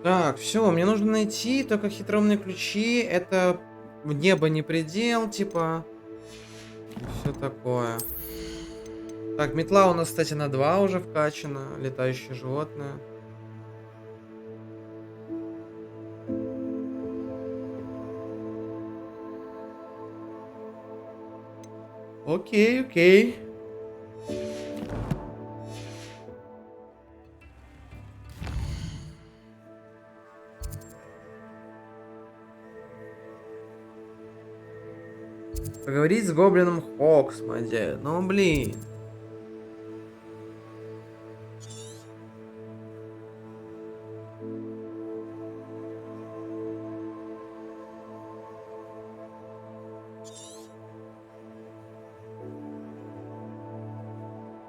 Так, все, мне нужно найти только хитроумные ключи. Это в небо не предел, типа. Все такое. Так, метла у нас, кстати, на 2 уже вкачана. Летающее животное. Окей, окей. Поговорить с гоблином Хоксмоде. Ну, блин.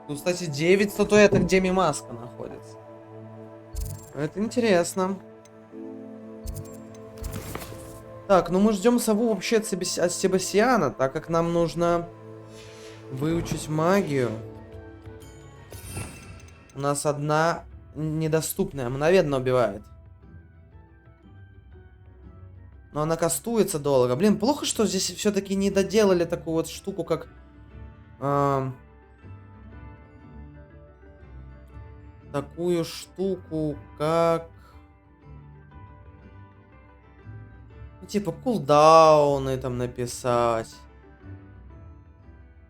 Тут, кстати, 9 статуэток, где Мимаска находится. Это интересно. Так, ну мы ждем сову вообще от Себастьяна, так как нам нужно выучить магию. У нас одна недоступная, мгновенно убивает. Но она кастуется долго. Блин, плохо, что здесь все-таки не доделали такую вот штуку, как... такую штуку, как... типа кулдауны там написать.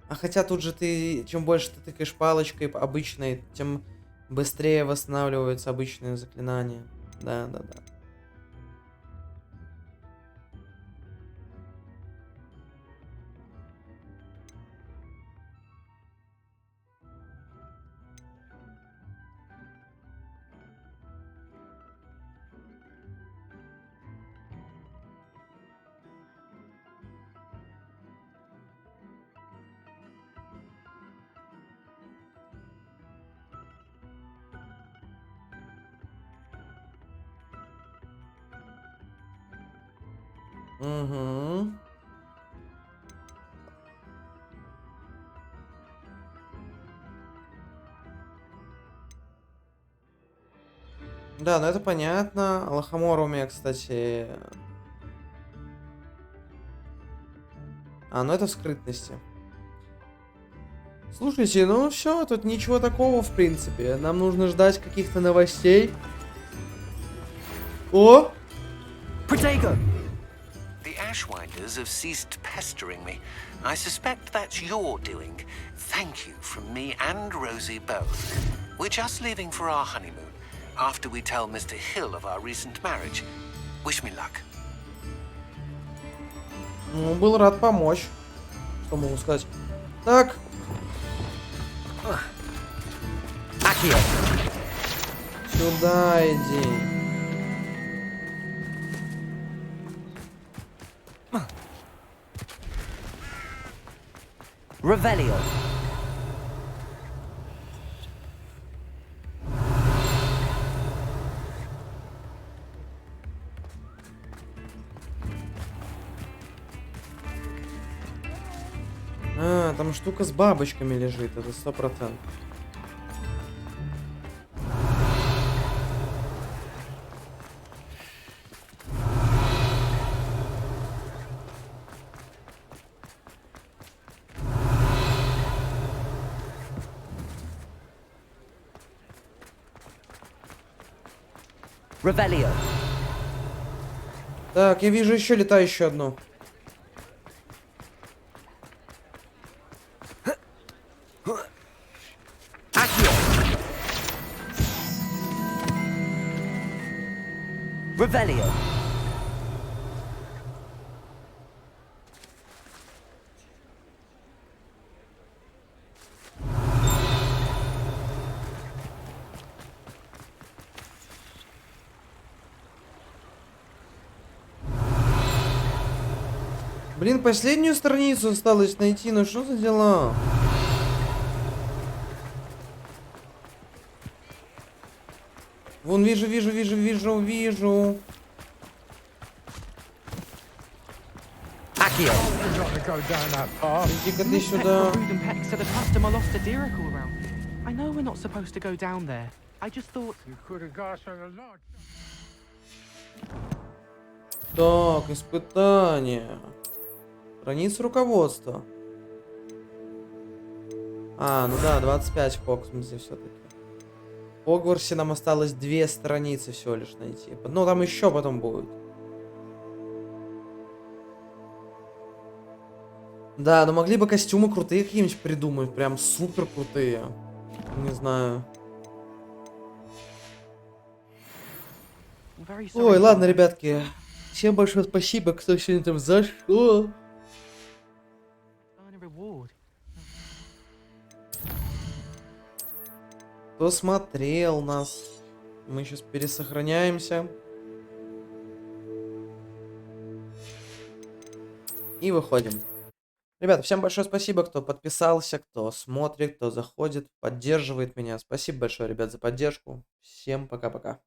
А хотя тут же ты, чем больше ты тыкаешь палочкой обычной, тем быстрее восстанавливаются обычные заклинания. Да. Угу. Да, ну это понятно. Лохомора у меня, кстати... ну это в скрытности. Слушайте, ну все, тут ничего такого, в принципе. Нам нужно ждать каких-то новостей. О!
Protego! The Ashwinders have ceased pestering me. I suspect that's your doing. Thank you from me and Rosie both. We're just leaving for our honeymoon after we tell Mr. Hill of our recent marriage. Wish me luck.
Ну, был рад помочь. Что могу сказать? Так.
Акио.
Сюда иди.
Revelio.
Там штука с бабочками лежит, это 100%.
Revelio.
Так, я вижу еще летающую одну.
Revelio.
Блин, последнюю страницу осталось найти, ну что за дела? Вон, вижу. Иди-ка ты сюда. Так, испытание. Страница руководства. А, ну да, 25 в Хогвартсе все-таки. В Хогвартсе нам осталось 2 страницы всего лишь найти. Ну, там еще потом будет. Да, но могли бы костюмы крутые какие-нибудь придумать. Прям супер крутые. Не знаю. Ой, ладно, ребятки. Всем большое спасибо, кто сегодня там зашел. Кто смотрел нас. Мы сейчас пересохраняемся. И выходим. Ребята, всем большое спасибо, кто подписался, кто смотрит, кто заходит, поддерживает меня. Спасибо большое, ребят, за поддержку. Всем пока-пока.